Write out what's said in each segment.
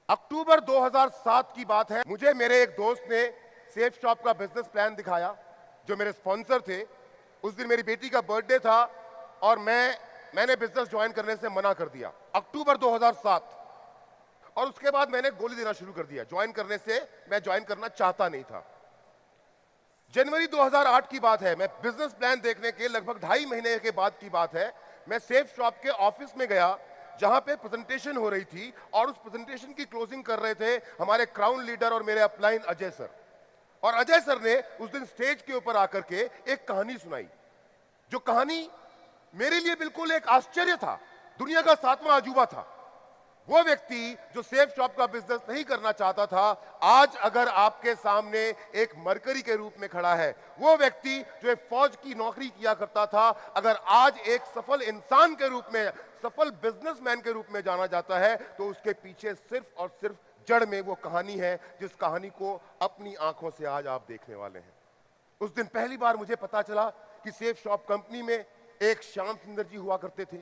अक्टूबर 2007 की बात है। मुझे मेरे एक दोस्त ने सेफ शॉप का बिजनेस प्लान दिखाया, जो मेरे स्पॉन्सर थे। उस दिन मेरी बेटी का बर्थडे था और मैंने बिजनेस ज्वाइन करने से मना कर दिया। अक्टूबर 2007। और उसके बाद मैंने गोली देना शुरू कर दिया। ज्वाइन करने से मैं ज्वाइन करना चाहता नहीं था। जनवरी 2008 की बात है। मैं बिजनेस प्लान देखने के लगभग 2.5 महीने के बाद की बात है। मैं सेफ शॉप के ऑफिस में गया, जहां पे प्रेजेंटेशन हो रही थी, और उस प्रेजेंटेशन की क्लोजिंग कर रहे थे हमारे क्राउन लीडर और मेरे अपलाइन अजय सर। और अजय सर ने उस दिन स्टेज के ऊपर आकर के एक कहानी सुनाई, जो कहानी मेरे लिए बिल्कुल एक आश्चर्य था, दुनिया का 7वां अजूबा था। वो व्यक्ति जो सेफ शॉप का बिजनेस नहीं करना चाहता था, आज अगर आपके सामने एक मरकरी के रूप में खड़ा है। वो व्यक्ति जो एक फौज की नौकरी किया करता था, अगर आज एक सफल इंसान के रूप में, सफल बिजनेसमैन के रूप में जाना जाता है, तो उसके पीछे सिर्फ और सिर्फ जड़ में वो कहानी है, जिस कहानी को अपनी आंखों से आज आप देखने वाले हैं। उस दिन पहली बार मुझे पता चला कि सेफ शॉप कंपनी में एक श्याम सुंदर जी हुआ करते थे,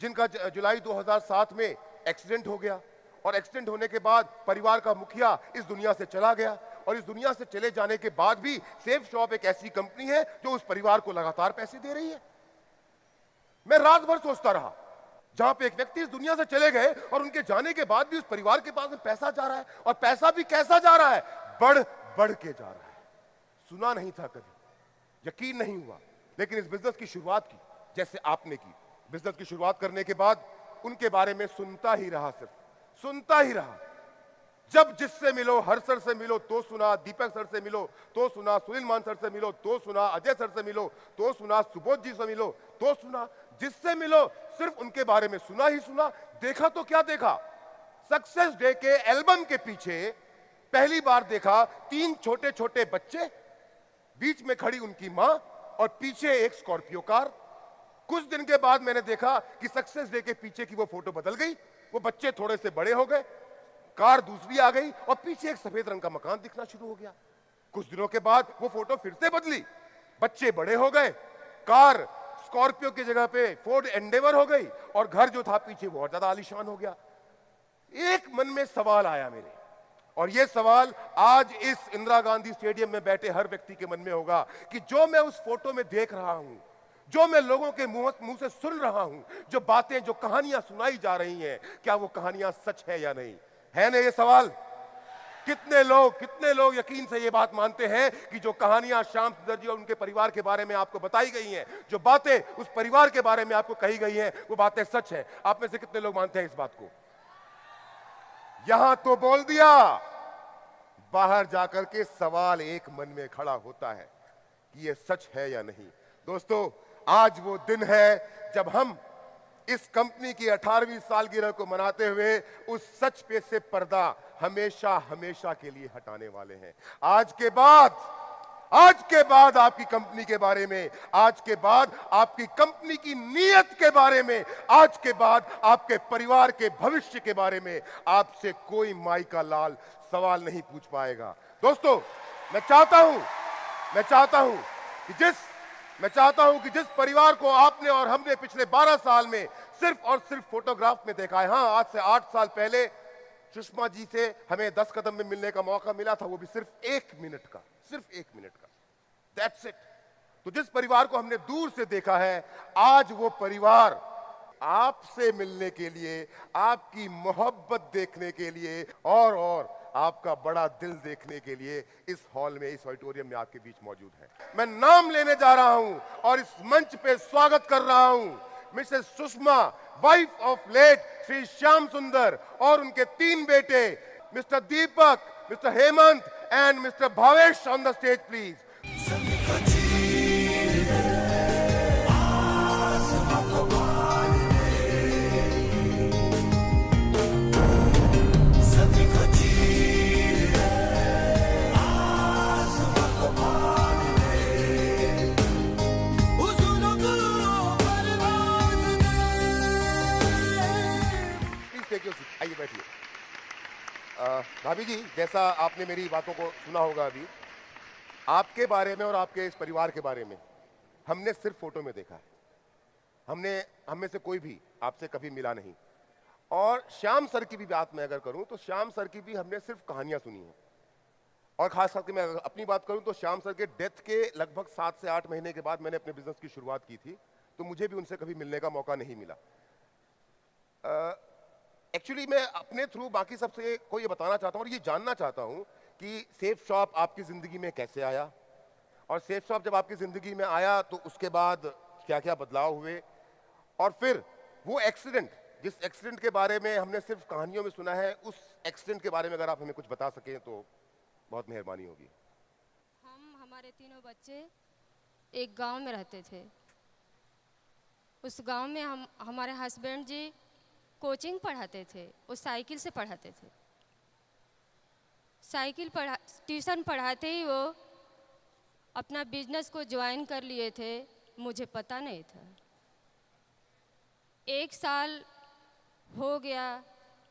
जिनका जुलाई 2007 में एक्सीडेंट हो गया। और एक्सीडेंट होने के बाद परिवार का मुखिया इस दुनिया से चला गया। और इस दुनिया से चले जाने के बाद भी सेफ शॉप एक ऐसी कंपनी है जो उस परिवार को लगातार पैसे दे रही है। मैं रात भर सोचता रहा, जहां पे एक व्यक्ति इस दुनिया से चले गए और उनके जाने के बाद भी उस परिवार के पास में पैसा जा रहा है, और पैसा भी कैसा जा रहा है, बढ़ बढ़ के जा रहा है। सुना नहीं था कभी, यकीन नहीं हुआ। लेकिन इस बिजनेस की शुरुआत की जैसे आपने की। बिजनेस की शुरुआत करने के बाद उनके बारे में सुनता ही रहा, सिर्फ सुनता ही रहा। जब जिससे मिलो, हर सर से मिलो तो सुना, दीपक सर से मिलो तो सुना, सुनील मान सर से मिलो तो सुना, अजय सर से मिलो तो सुना, सुबोध जी से मिलो तो सुना। जिससे मिलो सिर्फ उनके बारे में सुना ही सुना। देखा तो क्या देखा, सक्सेस डे के एल्बम के पीछे पहली बार देखा 3 छोटे छोटे बच्चे, बीच में खड़ी उनकी मां और पीछे एक स्कॉर्पियो कार। कुछ दिन के बाद मैंने देखा कि सक्सेस डे के पीछे की वो फोटो बदल गई, वो बच्चे थोड़े से बड़े हो गए, कार दूसरी आ गई और पीछे एक सफेद रंग का मकान दिखना शुरू हो गया। कुछ दिनों के बाद वो फोटो फिर से बदली, बच्चे बड़े हो गए, कार स्कॉर्पियो की जगह पे फोर्ड एंडेवर हो गई, और घर जो था पीछे वो और ज्यादा आलीशान हो गया। एक मन में सवाल आया मेरे, और यह सवाल आज इस इंदिरा गांधी स्टेडियम में बैठे हर व्यक्ति के मन में होगा कि जो मैं उस फोटो में देख रहा हूं, जो मैं लोगों के मुंह से सुन रहा हूं, जो बातें, जो कहानियां सुनाई जा रही हैं, क्या वो कहानियां सच है या नहीं? है ना ये सवाल? कितने लोग यकीन से ये बात मानते हैं कि जो कहानियां श्याम सुंदर जी और उनके परिवार के बारे में आपको बताई गई हैं, जो बातें उस परिवार के बारे में आपको कही गई हैं, वो बातें सच है? आप में से कितने लोग मानते हैं इस बात को? यहां तो बोल दिया, बाहर जाकर के सवाल एक मन में खड़ा होता है कि ये सच है या नहीं। दोस्तों, आज वो दिन है जब हम इस कंपनी की 18वीं सालगिरह को मनाते हुए उस सच पे से पर्दा हमेशा हमेशा के लिए हटाने वाले हैं। आज के बाद आपकी कंपनी के बारे में, आज के बाद आपकी कंपनी की नीयत के बारे में, आज के बाद आपके परिवार के भविष्य के बारे में आपसे कोई माई का लाल सवाल नहीं पूछ पाएगा। दोस्तों, मैं चाहता हूं कि जिस परिवार को आपने और हमने पिछले 12 साल में सिर्फ और सिर्फ फोटोग्राफ में देखा है, हां, आज से 8 साल पहले सुषमा जी से हमें 10 कदम में मिलने का मौका मिला था, वो भी सिर्फ 1 मिनट का, दैट्स इट। तो जिस परिवार को हमने दूर से देखा है, आज वो परिवार आपसे मिलने के लिए, आपकी मोहब्बत देखने के लिए और आपका बड़ा दिल देखने के लिए इस हॉल में, इस ऑडिटोरियम में आपके बीच मौजूद है। मैं नाम लेने जा रहा हूं और इस मंच पे स्वागत कर रहा हूं Mrs Sushma, wife of late Shri Shyam Sundar, और उनके 3 बेटे, Mr Deepak, Mr Hemant and Mr Bhavesh on the stage please. आइए बैठिए। भाभी जी, जैसा आपने मेरी बातों को सुना होगा अभी, आपके बारे में और आपके इस परिवार के बारे में हमने सिर्फ फोटो में देखा है। हम में से कोई भी आपसे कभी मिला नहीं। और श्याम सर की भी बात मैं अगर करूं तो श्याम सर की भी हमने सिर्फ कहानियां सुनी हैं। और खास करके मैं अगर अपनी बात करूं तो श्याम सर के डेथ के लगभग 7 से 8 महीने के बाद मैंने अपने बिजनेस की शुरुआत की थी, तो मुझे भी उनसे कभी मिलने का मौका नहीं मिला। एक्चुअली मैं अपने थ्रू बाकी सबसे को ये बताना चाहता हूँ और ये जानना चाहता हूँ कि सेफ शॉप आपकी ज़िंदगी में कैसे आया, और सेफ शॉप जब आपकी ज़िंदगी में आया तो उसके बाद क्या क्या बदलाव हुए, और फिर वो एक्सीडेंट, जिस एक्सीडेंट के बारे में हमने सिर्फ कहानियों में सुना है, उस एक्सीडेंट के बारे में अगर आप हमें कुछ बता सकें तो बहुत मेहरबानी होगी। हमारे तीनों बच्चे एक गांव में रहते थे। उस गांव में हमारे हस्बैंड जी कोचिंग पढ़ाते थे, वो साइकिल से पढ़ाते थे। ट्यूशन पढ़ाते ही वो अपना बिजनेस को ज्वाइन कर लिए थे, मुझे पता नहीं था। 1 साल हो गया,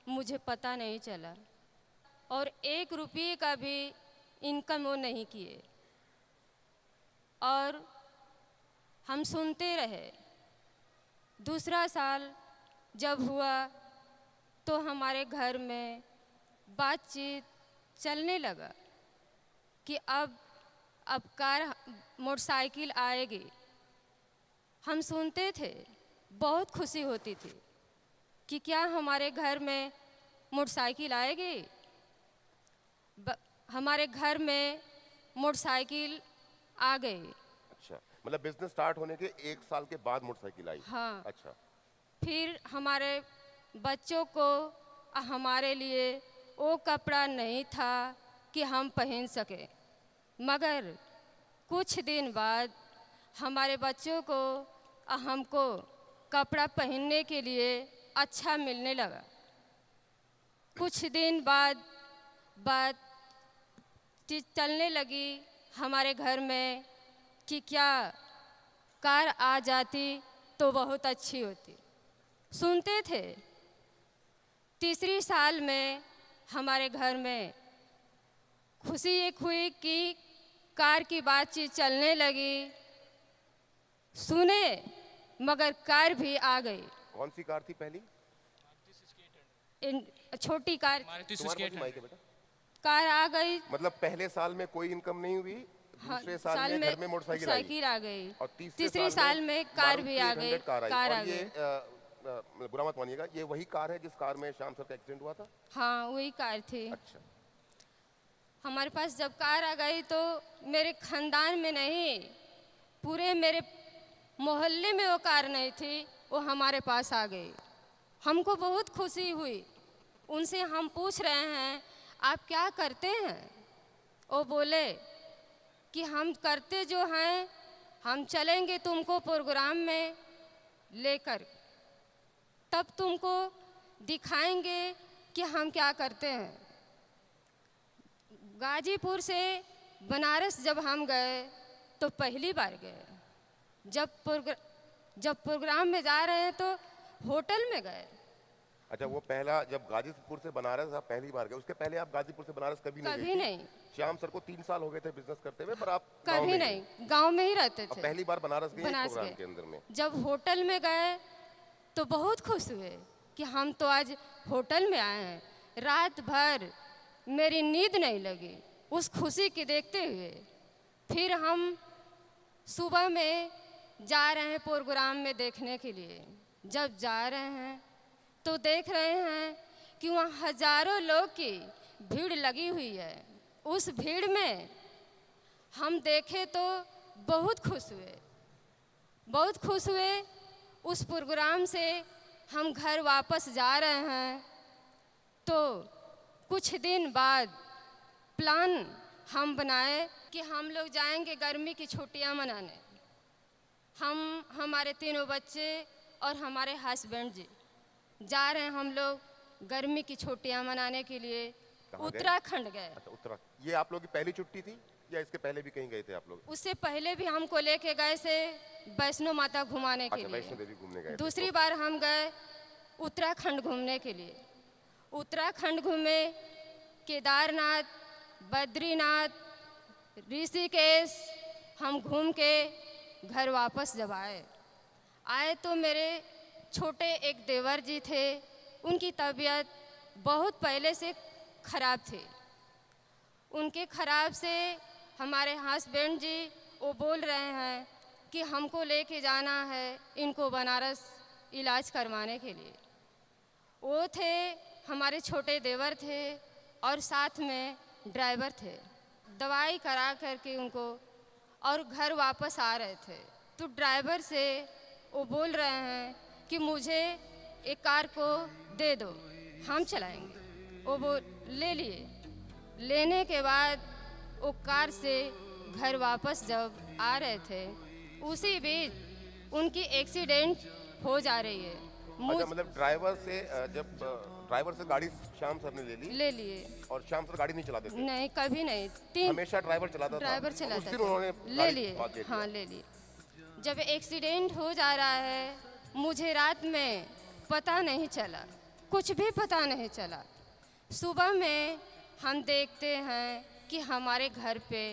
मुझे पता नहीं चला, और 1 रुपये का भी इनकम वो नहीं किए, और हम सुनते रहे। दूसरा साल जब हुआ तो हमारे घर में बातचीत चलने लगा कि अब कार मोटरसाइकिल आएगी। हम सुनते थे, बहुत खुशी होती थी कि क्या हमारे घर में मोटरसाइकिल आएगी। हमारे घर में मोटरसाइकिल आ गई। अच्छा, मतलब बिजनेस स्टार्ट होने के 1 साल के बाद मोटरसाइकिल आई? हाँ। अच्छा। फिर हमारे बच्चों को हमारे लिए वो कपड़ा नहीं था कि हम पहन सके, मगर कुछ दिन बाद हमारे बच्चों को हमको कपड़ा पहनने के लिए अच्छा मिलने लगा। कुछ दिन बाद बात चलने लगी हमारे घर में कि क्या कार आ जाती तो बहुत अच्छी होती। सुनते थे। तीसरी साल में हमारे घर में खुशी एक हुई कि कार की बातचीत चलने लगी। सुने, मगर कार भी आ गई। कौन सी कार थी पहली? छोटी कार। बेटा कार आ गई। मतलब पहले साल में कोई इनकम नहीं हुई, दूसरे साल में घर में मोटरसाइकिल आ गई, और तीसरे साल में कार भी आ गई। कार आ गई। बुरा मत मानिएगा, ये वही कार है जिस कार में श्याम सर का एक्सीडेंट हुआ था? हाँ, वही कार थी। अच्छा। हमारे पास जब कार आ गई तो मेरे खानदान में नहीं, पूरे मेरे मोहल्ले में वो कार नहीं थी, वो हमारे पास आ गई। हमको बहुत खुशी हुई। उनसे हम पूछ रहे हैं आप क्या करते हैं? वो बोले कि हम करते जो हैं, हम चलेंगे तुमको प्रोग्राम में लेकर, तब तुमको दिखाएंगे कि हम क्या करते हैं। गाजीपुर से बनारस जब हम गए तो पहली बार गए। जब प्रोग्राम में जा रहे हैं तो होटल में गए। अच्छा, वो पहला जब गाजीपुर से बनारस आप पहली बार गए, उसके पहले आप गाजीपुर से बनारस कभी नहीं। श्याम सर को 3 साल हो गए थे बिजनेस करते हुए, पर आप कभी नहीं, गांव में ही रहते थे। पहली बार बनारस गए प्रोग्राम के अंदर में। जब होटल में गए तो बहुत खुश हुए कि हम तो आज होटल में आए हैं। रात भर मेरी नींद नहीं लगी उस खुशी के देखते हुए। फिर हम सुबह में जा रहे हैं प्रोग्राम में देखने के लिए। जब जा रहे हैं तो देख रहे हैं कि वहाँ हजारों लोग की भीड़ लगी हुई है। उस भीड़ में हम देखे तो बहुत खुश हुए। उस प्रोग्राम से हम घर वापस जा रहे हैं तो कुछ दिन बाद प्लान हम बनाए कि हम लोग जाएंगे गर्मी की छुट्टियां मनाने। हमारे तीनों बच्चे और हमारे हस्बैंड जी जा रहे हैं हम लोग गर्मी की छुट्टियां मनाने के लिए। उत्तराखंड गए। अच्छा, ये आप लोग की पहली छुट्टी थी या इसके पहले भी कहीं गए थे आप लोग? उससे पहले भी हमको लेके गए से वैष्णो माता घुमाने के लिए। वैष्णो देवी घूमने गए। दूसरी बार हम गए उत्तराखंड घूमने के लिए। उत्तराखंड घूमे, केदारनाथ, बद्रीनाथ, ऋषिकेश हम घूम के घर वापस जब आए तो मेरे छोटे एक देवर जी थे, उनकी तबीयत बहुत पहले से ख़राब थी। उनके ख़राब से हमारे हस्बैंड जी वो बोल रहे हैं कि हमको लेके जाना है इनको बनारस इलाज करवाने के लिए। वो थे, हमारे छोटे देवर थे और साथ में ड्राइवर थे। दवाई करा करके उनको और घर वापस आ रहे थे तो ड्राइवर से वो बोल रहे हैं कि मुझे एक कार को दे दो, हम चलाएंगे। वो ले लिए। लेने के बाद वो कार से घर वापस जब आ रहे थे उसी बीच उनकी एक्सीडेंट हो जा रही है। अच्छा, मतलब ड्राइवर से गाड़ी श्याम सर ने ले लिए और श्याम सर गाड़ी नहीं चलाते थे? नहीं, कभी नहीं। हमेशा ड्राइवर चलाता था। ड्राइवर उस चलाता दिन था। उन्होंने ले गाड़ी लिए, भाग लिया। हाँ ले लिए। जब एक्सीडेंट हो जा रहा है मुझे रात में पता नहीं चला, कुछ भी पता नहीं चला। सुबह में हम देखते हैं कि हमारे घर पे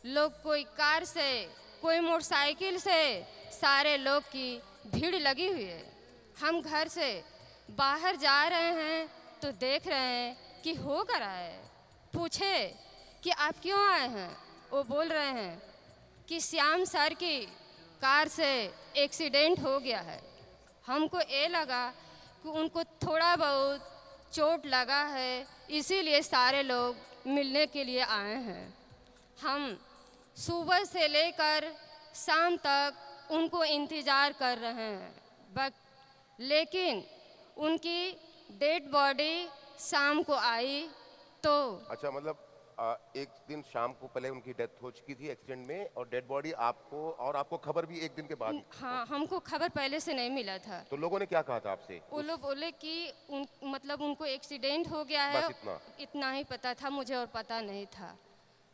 लोग कोई कार से कोई मोटरसाइकिल से सारे लोग की भीड़ लगी हुई है। हम घर से बाहर जा रहे हैं तो देख रहे हैं कि हो कर रहा है। पूछे कि आप क्यों आए हैं? वो बोल रहे हैं कि श्याम सर की कार से एक्सीडेंट हो गया है। हमको ये लगा कि उनको थोड़ा बहुत चोट लगा है, इसीलिए सारे लोग मिलने के लिए आए हैं। हम सुबह से लेकर शाम तक उनको इंतज़ार कर रहे हैं, लेकिन उनकी डेड बॉडी शाम को आई तो। अच्छा, मतलब एक दिन शाम को पहले उनकी डेथ हो चुकी थी एक्सीडेंट में और डेड बॉडी आपको खबर भी एक दिन के बाद? हाँ, हमको खबर पहले से नहीं मिला था। तो लोगों ने क्या कहा था आपसे? वो लोग बोले कि मतलब उनको एक्सीडेंट हो गया है। बस इतना ही पता था मुझे और पता नहीं था।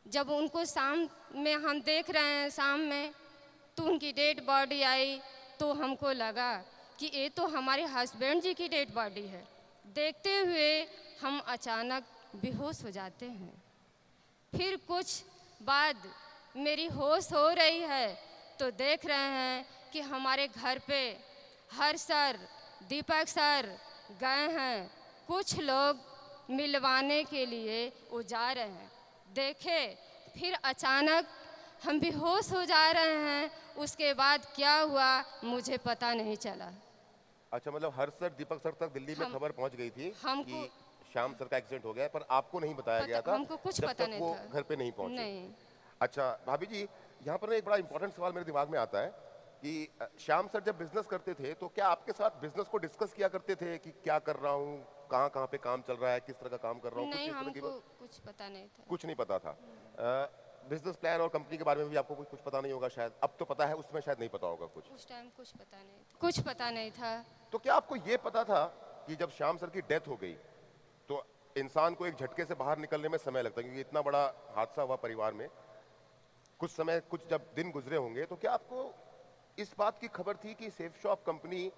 जब उनको शाम में हम देख रहे हैं, शाम में तो उनकी डेड बॉडी आई तो हमको लगा कि ये तो हमारे हस्बैंड जी की डेड बॉडी है। देखते हुए हम अचानक बेहोश हो जाते हैं। फिर कुछ बाद मेरी होश हो रही है तो देख रहे हैं कि हमारे घर पे हर्ष सर, दीपक सर गए हैं। कुछ लोग मिलवाने के लिए वो जा रहे हैं। देखे फिर अचानक हम बेहोश हो जा रहे हैं। उसके बाद क्या हुआ मुझे पता नहीं चला। अच्छा, मतलब हर्ष सर, दीपक सर तक दिल्ली में खबर पहुंच गई थी कि श्याम सर का एक्सीडेंट हो गया है, पर आपको नहीं बताया गया था। हमको कुछ पता नहीं वो था। घर पे नहीं पहुंचे। नहीं। अच्छा भाभी जी, यहाँ पर एक बड़ा इंपॉर्टेंट सवाल मेरे दिमाग में आता है कि श्याम सर जब बिजनेस करते थे तो क्या आपके साथ बिजनेस को डिस्कस किया करते थे कि क्या कर रहा हूँ, कहाँ कहाँ पे काम चल रहा है, किस तरह का काम कर रहा हूँ? नहीं, हमको कुछ पता नहीं था। कुछ नहीं पता था। बिजनेस प्लान और कंपनी के बारे में भी आपको कुछ पता नहीं होगा शायद। अब तो पता है, उस समय शायद नहीं पता होगा कुछ। उस टाइम कुछ पता नहीं था। कुछ पता नहीं था। तो क्या आपको ये पता था कि जब श्याम सर की डेथ हो गई तो इंसान को एक झटके से बाहर निकलने में समय लगता है, क्योंकि इतना बड़ा हादसा हुआ परिवार में, कुछ जब दिन गुजरे होंगे, तो क्या आपको इस बात की खबर थी कि सेफ शॉप कंपनी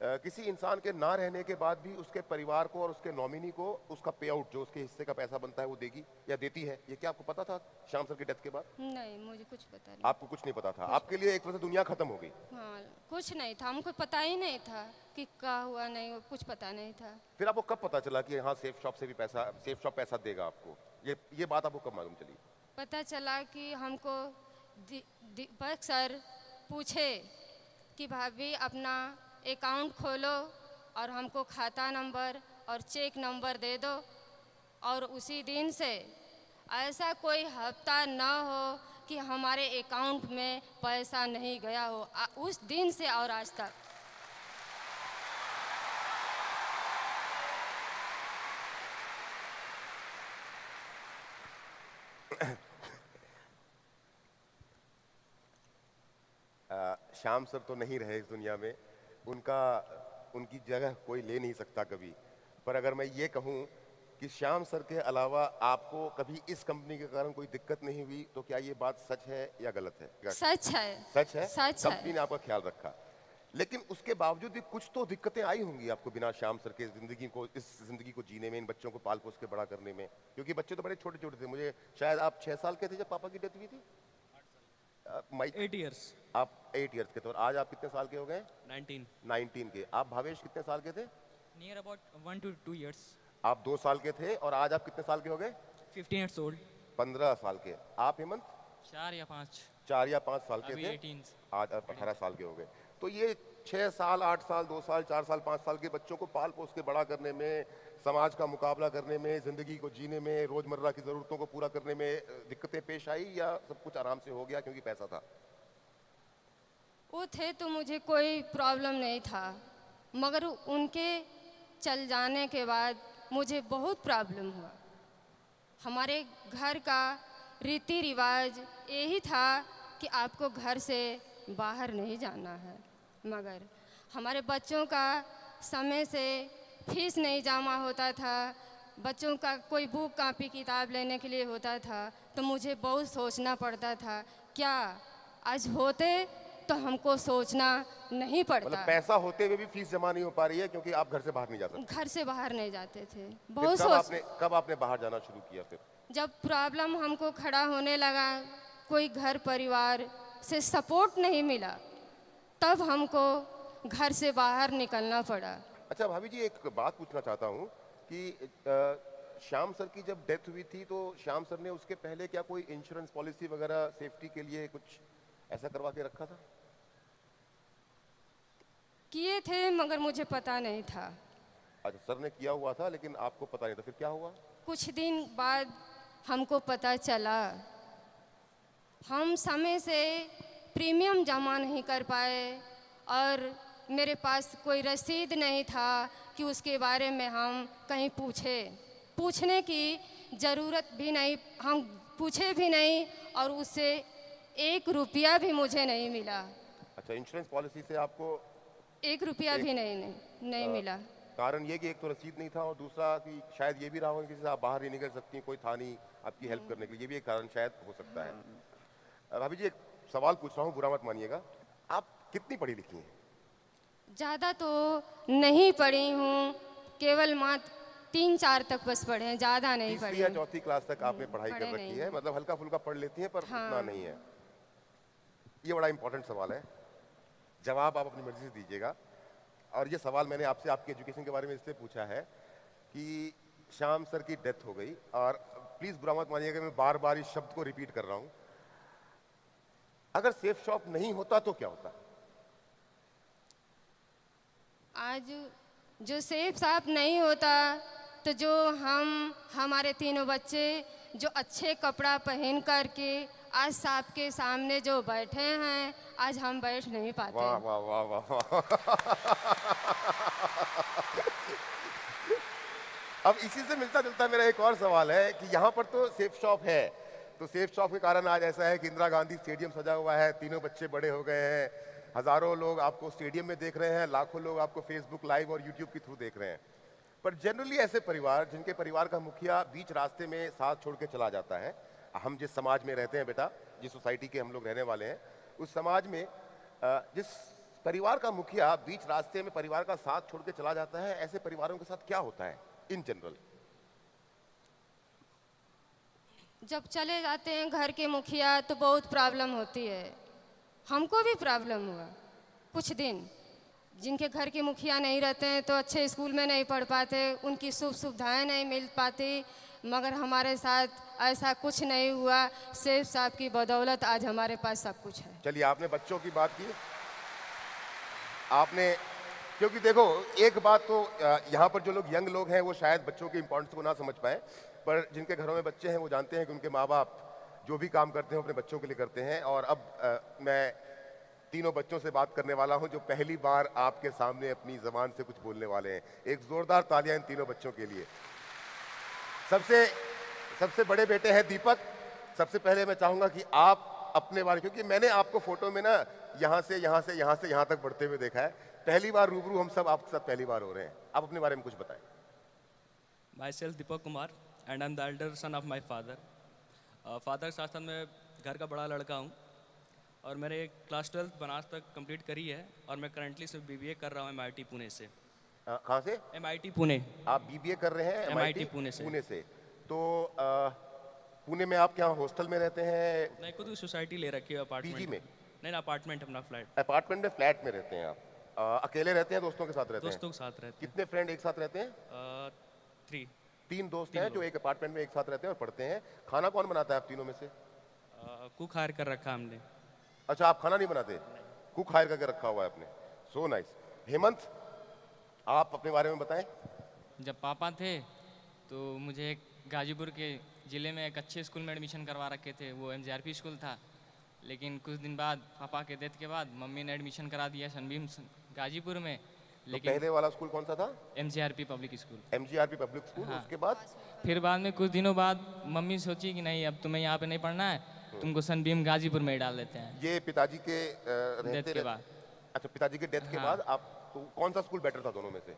किसी इंसान के ना रहने के बाद भी उसके परिवार को और उसके नॉमिनी को उसका पे आउट, जो उसके हिस्से का पैसा बनता है, वो देगी या देती है? ये क्या आपको पता था श्याम सर की डेथ के बाद? नहीं, मुझे कुछ पता नहीं। आपको कुछ नहीं पता था? आपके लिए एक तरह से दुनिया खत्म हो गई? हाँ, कुछ नहीं था। हमको पता ही नहीं था कि क्या हुआ, नहीं कुछ पता नहीं था। फिर आपको कब पता चला कि हाँ सेफ शॉप पैसा देगा आपको? ये बात आपको कब मालूम चली? पता चला कि हमको दीपक सर पूछे कि भाभी अपना अकाउंट खोलो और हमको खाता नंबर और चेक नंबर दे दो, और उसी दिन से ऐसा कोई हफ्ता न हो कि हमारे अकाउंट में पैसा नहीं गया हो। उस दिन से और आज तक। श्याम सर तो नहीं रहे इस दुनिया में, उनकी जगह कोई ले नहीं सकता कभी। पर अगर मैं ये कहूँ कि श्याम सर के अलावा आपको कभी इस कंपनी के कारण कोई दिक्कत नहीं हुई, तो क्या ये बात सच है या गलत है? सच है। सच है? सच है। कंपनी ने आपका ख्याल रखा, लेकिन उसके बावजूद भी कुछ तो दिक्कतें आई होंगी आपको बिना श्याम सर के इस जिंदगी को जीने में, इन बच्चों को पाल पोस के बड़ा करने में, क्योंकि बच्चे तो बड़े छोटे छोटे थे। मुझे शायद आप 6 साल के थे जब पापा की डेथ हुई थी? 8 इयर्स। आप 8 इयर्स के थे। और आज आप कितने साल के हो गए? 19। 19 के। आप भावेश कितने साल के थे? Near about 1 to 2 years. आप 2 साल के थे और आज आप कितने साल के हो गए? 15 years old. 15 साल के। आप हेमंत? 4 या 5. 4 या 5 साल के अभी थे, 18. आज आप 18 साल के हो गए। तो ये 6 साल, 8 साल, 2 साल, 4 साल, 5 साल के बच्चों को पाल पोस के बड़ा करने में, समाज का मुकाबला करने में, ज़िंदगी को जीने में, रोज़मर्रा की ज़रूरतों को पूरा करने में दिक्कतें पेश आई या सब कुछ आराम से हो गया क्योंकि पैसा था? वो थे तो मुझे कोई प्रॉब्लम नहीं था, मगर उनके चल जाने के बाद मुझे बहुत प्रॉब्लम हुआ। हमारे घर का रीति रिवाज यही था कि आपको घर से बाहर नहीं जाना है, मगर हमारे बच्चों का समय से फीस नहीं जमा होता था, बच्चों का कोई बुक कापी किताब लेने के लिए होता था, तो मुझे बहुत सोचना पड़ता था, क्या आज होते तो हमको सोचना नहीं पड़ता। मतलब पैसा होते हुए भी फीस जमा नहीं हो पा रही है क्योंकि आप घर से बाहर नहीं जा सकते। घर से बाहर नहीं जाते थे, फिर बहुत कब आपने बाहर जाना शुरू किया फिर? जब प्रॉब्लम हमको खड़ा होने लगा, कोई घर परिवार से सपोर्ट नहीं मिला, तब हमको घर से बाहर निकलना पड़ा। अच्छा भाभी जी, एक बात पूछना चाहता हूँ कि श्याम सर की जब डेथ हुई थी तो श्याम सर ने उसके पहले क्या कोई इंश्योरेंस पॉलिसी वगैरह सेफ्टी के लिए कुछ ऐसा करवा के रखा था? किए थे मगर मुझे पता नहीं था। अच्छा, सर ने किया हुआ था लेकिन आपको पता नहीं था, फिर क्या हुआ? कुछ दिन बाद हमको पता चला, हम समय से प्रीमियम जमा नहीं कर पाए और मेरे पास कोई रसीद नहीं था कि उसके बारे में हम कहीं पूछने की ज़रूरत भी नहीं, हम पूछे भी नहीं और उससे 1 रुपया भी मुझे नहीं मिला। अच्छा, इंश्योरेंस पॉलिसी से आपको 1 रुपया भी नहीं मिला। कारण ये कि एक तो रसीद नहीं था और दूसरा कि शायद ये भी रहा होगा कि आप बाहर नहीं निकल सकती, कोई था नहीं आपकी हेल्प करने के लिए, ये भी एक कारण शायद हो सकता है। भाभी जी, एक सवाल पूछ रहा हूँ, बुरा मत मानिएगा, आप कितनी पढ़ी लिखी हैं? ज़्यादा तो नहीं पढ़ी हूँ, केवल मात्र 3-4 तक बस पढ़े हैं, ज़्यादा नहीं पढ़ी। 3वीं या 4वीं क्लास तक आपने पढ़ाई पढ़े कर रखी नहीं। है, मतलब हल्का फुल्का पढ़ लेती हैं पर हाँ। उतना नहीं है। ये बड़ा इंपॉर्टेंट सवाल है, जवाब आप अपनी मर्जी से दीजिएगा। और ये सवाल मैंने आपसे आपके एजुकेशन के बारे में इसलिए पूछा है कि श्याम सर की डेथ हो गई, और प्लीज़ बुरा मत मानिएगा मैं बार बार इस शब्द को रिपीट कर रहा हूँ, अगर सेफ शॉप नहीं होता तो क्या होता? आज जो सेफ साफ नहीं होता तो जो हमारे तीनों बच्चे जो अच्छे कपड़ा पहन करके आज सबके सामने जो बैठे हैं, आज हम बैठ नहीं पाते। वाह वाह वाह वाह वाह। अब इसी से मिलता जुलता मेरा एक और सवाल है कि यहाँ पर तो सेफ शॉप है, तो सेफ शॉप के कारण आज ऐसा है कि इंदिरा गांधी स्टेडियम सजा हुआ है, तीनों बच्चे बड़े हो गए हैं, हजारों लोग आपको स्टेडियम में देख रहे हैं, लाखों लोग आपको फेसबुक लाइव और यूट्यूब के थ्रू देख रहे हैं। पर जनरली ऐसे परिवार जिनके परिवार का मुखिया बीच रास्ते में साथ छोड़ के चला जाता है, हम जिस समाज में रहते हैं बेटा, जिस सोसाइटी के हम लोग रहने वाले हैं, उस समाज में जिस परिवार का मुखिया बीच रास्ते में परिवार का साथ छोड़ के चला जाता है, ऐसे परिवारों के साथ क्या होता है इन जनरल? जब चले जाते हैं घर के मुखिया तो बहुत प्रॉब्लम होती है, हमको भी प्रॉब्लम हुआ। कुछ दिन जिनके घर के मुखिया नहीं रहते हैं तो अच्छे स्कूल में नहीं पढ़ पाते, उनकी सुविधाएं नहीं मिल पाती, मगर हमारे साथ ऐसा कुछ नहीं हुआ। सेफ साहब की बदौलत आज हमारे पास सब कुछ है। चलिए, आपने बच्चों की बात की, आपने, क्योंकि देखो एक बात तो यहाँ पर जो लोग यंग लोग हैं वो शायद बच्चों के इंपॉर्टेंस को ना समझ पाए, पर जिनके घरों में बच्चे हैं वो जानते हैं कि उनके माँ बाप जो भी काम करते हैं अपने बच्चों के लिए करते हैं। और अब मैं तीनों बच्चों से बात करने वाला हूं जो पहली बार आपके सामने अपनी ज़बान से कुछ बोलने वाले हैं। एक ज़ोरदार तालियां इन तीनों बच्चों के लिए। सबसे बड़े बेटे हैं दीपक। सबसे पहले मैं चाहूंगा कि आप अपने बारे, क्योंकि मैंने आपको फोटो में ना यहाँ से यहाँ तक बढ़ते हुए देखा है, पहली बार रूबरू हम सब आपके साथ पहली बार हो रहे हैं, आप अपने बारे में कुछ बताएं। Myself Deepak Kumar and I'm the elder son of my father. Father के साथ साथ मैं घर का बड़ा लड़का हूँ और मैंने क्लास 12 बनारस तक कंप्लीट करी है और मैं करंटली सिर्फ BBA कर रहा हूँ MIT पुणे से। कहाँ से? MIT पुणे। आप BBA कर रहे हैं MIT पुणे से। तो पुणे में आप क्या हॉस्टल में रहते हैं? नहीं, खुद की सोसाइटी ले रखी है अपार्टमेंट पीजी में? नहीं, अपार्टमेंट, अपना फ्लैट। अपार्टमेंट में, फ्लैट में रहते हैं आप? अकेले रहते हैं, दोस्तों के साथ रहते हैं? दोस्तों के साथ रहते कितने फ्रेंड एक साथ रहते हैं? हैं। 3। 3 दोस्त हैं जो एक अपार्टमेंट में एक साथ रहते हैं और पढ़ते हैं। खाना कौन बनाता है आप तीनों में से? कुक हायर कर रखा हमने। अच्छा, आप खाना नहीं बनाते, कुक हायर करके रखा हुआ है आपने। So nice. हेमंत, आप अपने बारे में बताएं। जब पापा थे तो मुझे एक गाजीपुर के ज़िले में एक अच्छे स्कूल में एडमिशन करवा रखे थे, वो एमजीआरपी स्कूल था। लेकिन कुछ दिन बाद पापा के डेथ के बाद मम्मी ने एडमिशन करा दिया सनबीम गाजीपुर में। तो लेकिन पहले वाला स्कूल कौन सा था? M G R P public school. M G R P public school. हाँ। उसके बाद फिर बाद में कुछ दिनों बाद मम्मी सोची कि नहीं, अब तुम्हें यहाँ पे नहीं पढ़ना है, तुमको सनबीम गाजीपुर में ही डाल देते हैं। ये पिताजी के डेथ के बाद। अच्छा, पिताजी के डेथ के हाँ। बाद आप तो कौन सा स्कूल बेटर था दोनों में से?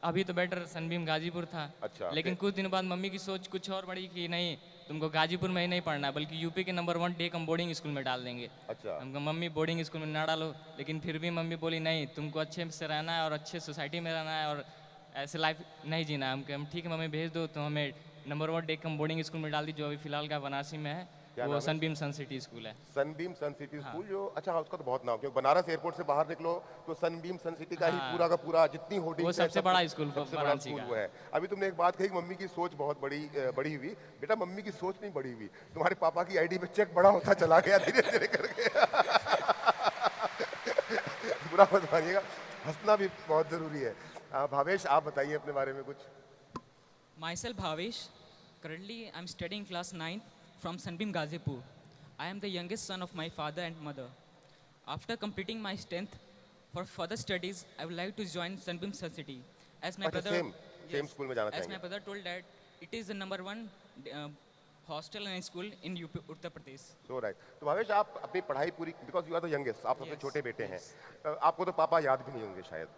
अभी तो बेटर सनबीम गाजीपुर था। अच्छा, लेकिन फिर? कुछ दिनों बाद मम्मी की सोच कुछ और बढ़ी कि नहीं, तुमको गाजीपुर में ही नहीं पढ़ना है, बल्कि यूपी के नंबर 1 टेक हम बोर्डिंग स्कूल में डाल देंगे। अच्छा, हमको मम्मी बोर्डिंग स्कूल में ना डालो, लेकिन फिर भी मम्मी बोली नहीं, तुमको अच्छे से रहना है और अच्छे सोसाइटी में रहना है और ऐसे लाइफ नहीं जीना है। हम ठीक है मम्मी भेज दो, तो हमें नंबर 1 टेक हम बोर्डिंग स्कूल में डाल दी, जो अभी फिलहाल का बनारसी में है। क्या वो नाम है? सनबीम सन सिटी स्कूल है। सनबीम सन सिटी स्कूल जो, अच्छा हाँ, उसका तो बहुत नाम, क्योंकि बनारस एयरपोर्ट से बाहर निकलो तो सनबीम सन सिटी का ही हाँ। पूरा का पूरा जितनी होर्डिंग वो सबसे बड़ा स्कूल सबसे बड़ा वाराणसी स्कूल का। वो है। अभी तुमने एक बात कही, मम्मी की सोच बहुत बड़ी हुई। बेटा, मम्मी की सोच नहीं बड़ी हुई, तुम्हारे पापा की आईडी में चेक बड़ा होता चला गया धीरे धीरे करके। बुरा मत मानिएगा, हंसना भी बहुत जरूरी है। भावेश, आप बताइए अपने बारे में कुछ। Myself Bhavesh. Currently, I'm studying class 9 from Sunbeam Gazipur. I am the youngest son of my father and mother. After completing my 10th, for further studies, I would like to join Sunbeam Sun City. As my अच्छा, brother, same school में जाना as my चाहेंगे? brother told that it is the number 1 hostel and school in UP, Uttar Pradesh. So right. तो भावेश, आप अपनी पढ़ाई पूरी, because you are the youngest, आप सबसे Yes, छोटे बेटे हैं, yes. आपको तो पापा याद भी नहीं होंगे शायद,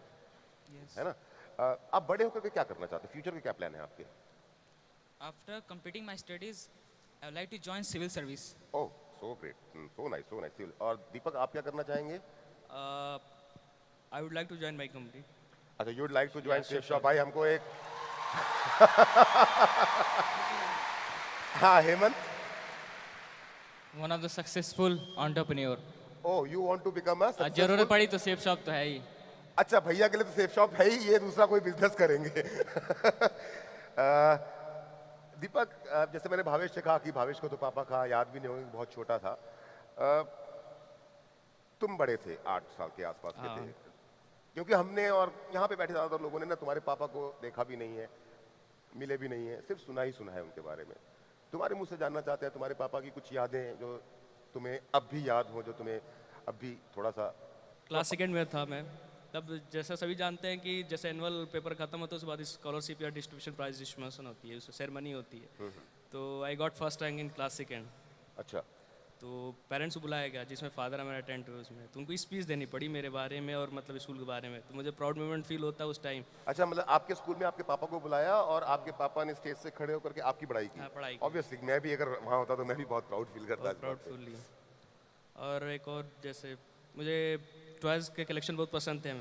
Yes. है ना? आप बड़े होकर के क्या करना चाहते हैं? फ्यूचर के क्या प्लान है आपके? After completing my studies, I would like to join civil service. Oh, so great, so nice, so nice. और दीपक, आप क्या करना चाहेंगे? I would like to join my company. अच्छा, you would like to join safe shop. भाई, हमको एक हाँ, Hemant. One of the successful entrepreneur. Oh, you want to become a जरूरत पड़ी तो सेफ शॉप तो है ही। अच्छा, भैया के लिए तो सेफ शॉप है ही, ये दूसरा कोई बिजनेस करेंगे। दीपक, जैसे मैंने भावेश से कहा कि भावेश को तो पापा का याद भी नहीं होगा, बहुत छोटा था। तुम बड़े थे, 8 साल के आसपास के थे, क्योंकि हमने और यहाँ पे बैठे ज़्यादातर लोगों ने ना तुम्हारे पापा को देखा भी नहीं है, मिले भी नहीं है, सिर्फ सुना ही सुना है उनके बारे में। तुम्हारे मुंह से जानना चाहते हैं तुम्हारे पापा की कुछ यादें जो तुम्हें अब भी याद हो, जो तुम्हें अब भी थोड़ा सा। क्लास सेकेंड में था मैं तब। जैसा सभी जानते हैं कि जैसे एनुअल पेपर खत्म होता है उसके बाद स्कॉलरशिप या डिस्ट्रीब्यूशन प्राइज डिस्ट्रीब्यूशन होती है, उसमें सेरेमनी होती है। तो I got first rank in class second. अच्छा, तो पेरेंट्स को बुलाया गया, जिसमें फादर हमारे अटेंड हुए उसमें। तो उनको स्पीच देनी पड़ी मेरे बारे में और मतलब स्कूल के बारे में। तो मुझे प्राउड मोमेंट फील होता है उस टाइम। अच्छा, मतलब आपके स्कूल में आपके पापा को बुलाया और आपके पापा ने स्टेज से खड़े होकर के आपकी पढ़ाई की? हाँ, पढ़ाई की। ऑब्वियसली, मैं भी अगर वहाँ होता तो मैं भी बहुत प्राउड फील करता। बहुत प्राउडफुली। और एक और, जैसे मुझे टॉयज़ के कलेक्शन बहुत पसंद थे।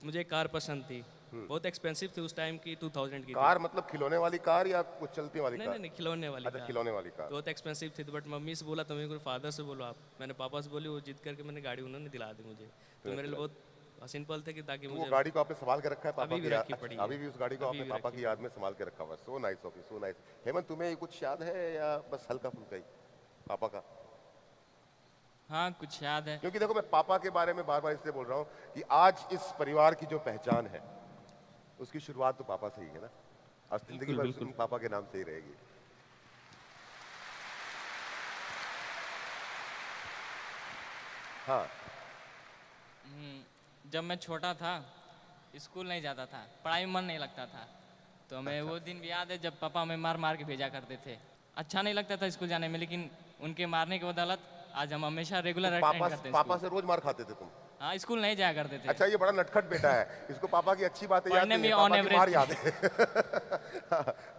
मुझे एक कार पसंद थी, बहुत एक्सपेंसिव थी उस टाइम की, 2000 की थी। कार मतलब खिलौने वाली कार या कुछ चलती वाली नहीं कार? नहीं, खिलौने वाली अच्छा, कार। खिलौने वाली कार। बहुत एक्सपेंसिव थी, तो बट मम्मी से बोला, तो मेरे फादर से बोलो आप। मैंने पापा से बोली, वो जिद करके मैंने गाड़ी उन्होंने दिला दी मुझे। तो मेरे लिए बहुत हसीन पल थे कि ताकि तो वो मुझे गाड़ी को आपने संभाल के रखा है पापा अभी भी की याद? रखी पड़ी अच्छा, है। अभी भी उस गाड़ी को अभी आपने भी पापा रखी की याद में संभाल के रखा हुआ है। सो nice of you, so nice. Hemant, तुम्हें कुछ याद है या बस हल्का फुल्का ही पापा का? हाँ, कुछ याद है। क्योंकि देखो, मैं पापा के बारे में बार बार इसलिए बोल रहा हूँ कि आज इस परिवार की जो पहचान है उसकी शुरुआत तो पापा से ही है ना, और जिंदगी भर बिल्कुल। पापा के नाम से ही रहेगी। हाँ, जब मैं छोटा था, स्कूल नहीं जाता था, पढ़ाई में मन नहीं लगता था, तो हमें वो दिन भी याद है जब पापा हमें मार मार के भेजा करते थे। अच्छा नहीं लगता था स्कूल जाने में, लेकिन उनके मारने के बदौलत आज हम हमेशा रेगुलर अटेंड पापा करते हैं पापा स्कूल। से रोज मार खाते थे तुम? हाँ, स्कूल नहीं जाया करते थे। अच्छा, ये बड़ा नटखट बेटा है, इसको पापा की अच्छी बातें याद पढ़ने नहीं है, में on पापा की मार average याद है।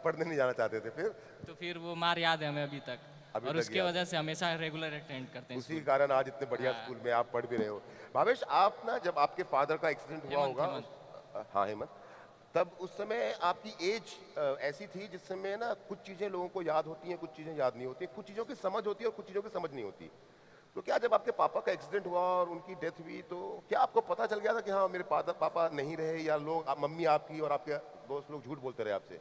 पढ़ने नहीं जाना चाहते थे फिर? तो फिर वो मार याद है हमें अभी तक, अभी और तक उसके याद। वजह से हमेशा रेगुलर अटेंड करते हैं उसी स्कूल। कारण आज इतने बढ़िया स्कूल में आप पढ़ भी रहे हो। भावेश, आप ना जब आपके फादर का एक्सीडेंट हुआ हेमंत, होगा, हाँ हेमंत, तब उस समय आपकी एज ऐसी थी जिस समय ना कुछ चीज़ें लोगों को याद होती हैं, कुछ चीज़ें याद नहीं होती, कुछ चीज़ों की समझ होती है और कुछ चीज़ों की समझ नहीं होती। तो क्या जब आपके पापा का एक्सीडेंट हुआ और उनकी डेथ हुई तो क्या आपको पता चल गया था कि हाँ मेरे पापा नहीं रहे, या लोग मम्मी आपकी और आपके दोस्त लोग झूठ बोलते रहे आपसे?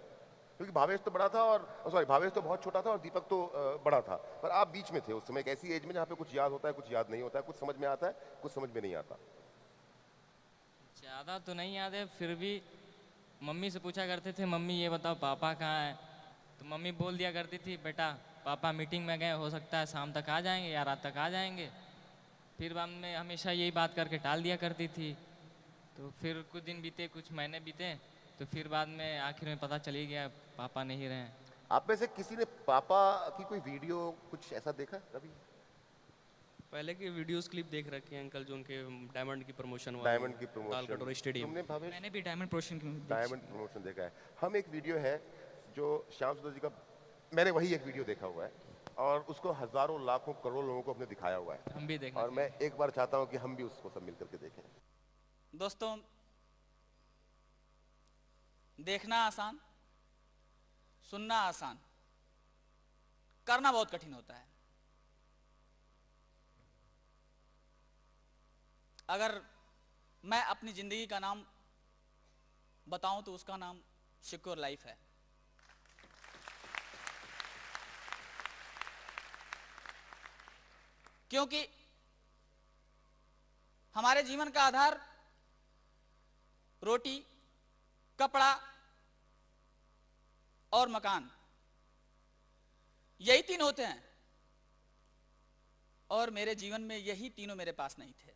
क्योंकि भावेश तो बड़ा था और सॉरी भावेश तो बहुत छोटा था और दीपक तो बड़ा था, पर आप बीच में थे उस समय, एक ऐसी एज में जहाँ पे कुछ याद होता है कुछ याद नहीं होता है, कुछ समझ में आता है कुछ समझ में नहीं आता। ज़्यादा तो नहीं याद है, फिर भी मम्मी से पूछा करते थे, मम्मी ये बताओ पापा कहाँ है, तो मम्मी बोल दिया करती थी, बेटा पापा मीटिंग में गए, हो सकता है शाम तक आ जाएंगे या रात तक आ जाएंगे। फिर बाद में हमेशा यही बात करके टाल दिया करती थी। तो फिर कुछ दिन बीते, कुछ महीने बीते, तो फिर बाद में आखिर में पता चल ही गया पापा नहीं रहे। आप में से किसी ने पापा की कोई वीडियो कुछ ऐसा देखा कभी? पहले की वीडियोस क्लिप देख रखी है अंकल, जो उनके डायमंड की प्रमोशन हुआ डायमंड की तालकटोरा प्रमोशन स्टेडियम। तुमने भावेश? मैंने भी डायमंड प्रोशन की डायमंड प्रमोशन देखा है। हम एक वीडियो है जो श्याम सुंदर जी का, मैंने वही एक वीडियो देखा हुआ है और उसको हजारों लाखों करोड़ों लोगों को हमने दिखाया हुआ है, हम भी देखना और मैं एक बार चाहता हूँ कि हम भी उसको सब मिलकर के देखें। दोस्तों, देखना आसान, सुनना आसान, करना बहुत कठिन होता है। अगर मैं अपनी जिंदगी का नाम बताऊं तो उसका नाम सिक्योर लाइफ है। क्योंकि हमारे जीवन का आधार रोटी, कपड़ा और मकान, यही तीन होते हैं, और मेरे जीवन में यही तीनों मेरे पास नहीं थे।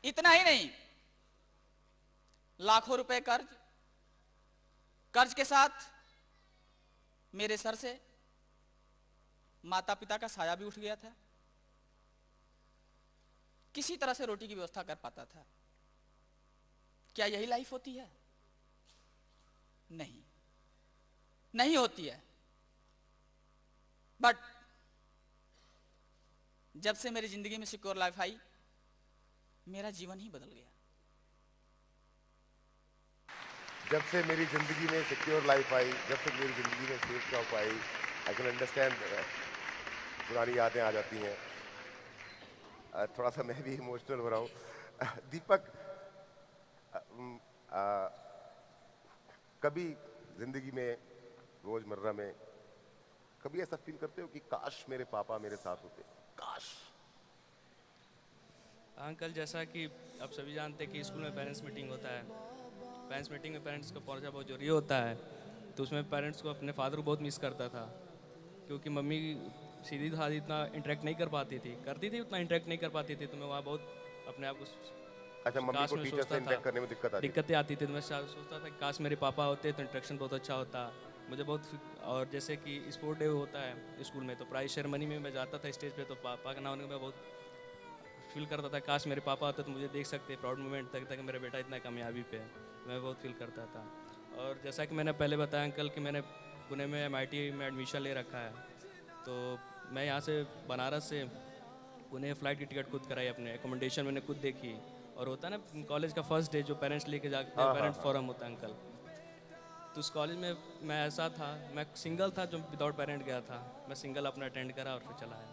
इतना ही नहीं, लाखों रुपए कर्ज के साथ मेरे सर से माता पिता का साया भी उठ गया था। किसी तरह से रोटी की व्यवस्था कर पाता था। क्या यही लाइफ होती है? नहीं, नहीं होती है। बट जब से मेरी जिंदगी में सिक्योर लाइफ आई, मेरा जीवन ही बदल गया। जब से मेरी जिंदगी में सिक्योर लाइफ आई, जब से मेरी जिंदगी में safe job I, I can understand, पुरानी यादें आ जाती हैं। थोड़ा सा मैं भी इमोशनल हो रहा हूँ। दीपक, कभी जिंदगी में रोजमर्रा में कभी ऐसा फील करते हो कि काश मेरे पापा मेरे साथ होते? काश। अंकल, जैसा कि आप सभी जानते हैं कि स्कूल में पेरेंट्स मीटिंग होता है, पेरेंट्स मीटिंग में पेरेंट्स का पहुंचना बहुत जरूरी होता है। तो उसमें पेरेंट्स को अपने फादर को बहुत मिस करता था, क्योंकि मम्मी सीधी साधी इतना इंटरेक्ट नहीं कर पाती थी, करती थी उतना इंटरेक्ट नहीं कर पाती थी। तो मैं वहाँ बहुत अपने आप को अच्छा, मम्मी काश को मैं टीचर सोचता से इंटरेक्ट था, करने में दिक्कतें आती थी। तो मैं सोचता था कि काश मेरे पापा होते तो इंटरेक्शन बहुत अच्छा होता मुझे बहुत। और जैसे कि स्पोर्ट डे होता है स्कूल में, तो प्राइज सेरेमनी में मैं जाता था स्टेज पे, तो पापा का ना होने में बहुत फील करता था, काश मेरे पापा होते तो मुझे देख सकते, प्राउड मोमेंट तक कि मेरा बेटा इतना कामयाबी पे है। मैं बहुत फील करता था। और जैसा कि मैंने पहले बताया अंकल कि मैंने पुणे में MIT में एडमिशन ले रखा है, तो मैं यहाँ से बनारस से पुणे फ़्लाइट की टिकट खुद कराई, अपने एकोमोडेशन मैंने खुद देखी। और होता है ना कॉलेज का फर्स्ट डे जो पेरेंट्स लेके जाते हैं, पेरेंट्स फोरम होता है अंकल, तो उस कॉलेज में मैं ऐसा था, मैं सिंगल था जो विदाउट पेरेंट गया था। मैं सिंगल अपना अटेंड करा और फिर चला आया।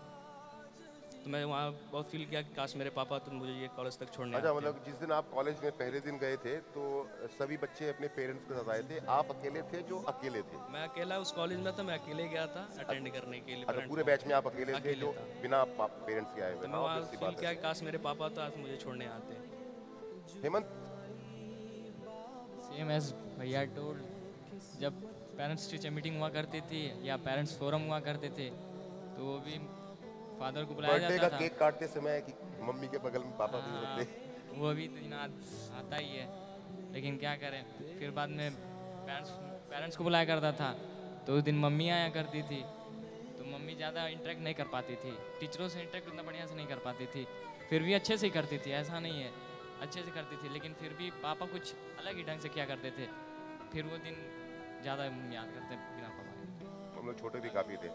तो मैं वहाँ बहुत फील किया कि काश मेरे पापा तो मुझे ये कॉलेज तक छोड़ने अच्छा, आते। मतलब जिस दिन आप कॉलेज में पहले दिन गए थे तो सभी बच्चे अपने पेरेंट्स के साथ आए थे, आप अकेले थे जो अकेले थे? मैं अकेला उस कॉलेज में था, मैं अकेले गया था अटेंड करने के लिए। अच्छा, parents पूरे को। बैच में आप अकेले थे अकेले जो था। बिना पेरेंट्स के आए हुए? तो मैं हाँ, वहाँ obvious सी फील बात किया है। कि काश मेरे पापा तो आज मुझे छोड़ने आते। हेमंत, सेम एज भैया टोल्ड, जब पेरेंट्स टीचर मीटिंग हुआ करती थी या पेरेंट्स फोरम हुआ करते थे, तो वो भी फादर को बुलाया बर्थडे जाता का था। केक काटते समय कि मम्मी के बगल में पापा भी होते? वो भी दिन आता ही है, लेकिन क्या करें। फिर बाद में पेरेंट्स को बुलाया करता था, तो उस दिन मम्मी आया करती थी, तो मम्मी ज़्यादा इंटरेक्ट नहीं कर पाती थी, टीचरों से इंटरेक्ट उतना बढ़िया से नहीं कर पाती थी। फिर भी अच्छे से ही करती थी, ऐसा नहीं है, अच्छे से करती थी, लेकिन फिर भी पापा कुछ अलग ही ढंग से किया करते थे। फिर वो दिन ज़्यादा याद करते बिना पापा के। हम लोग छोटे भी काफी थे।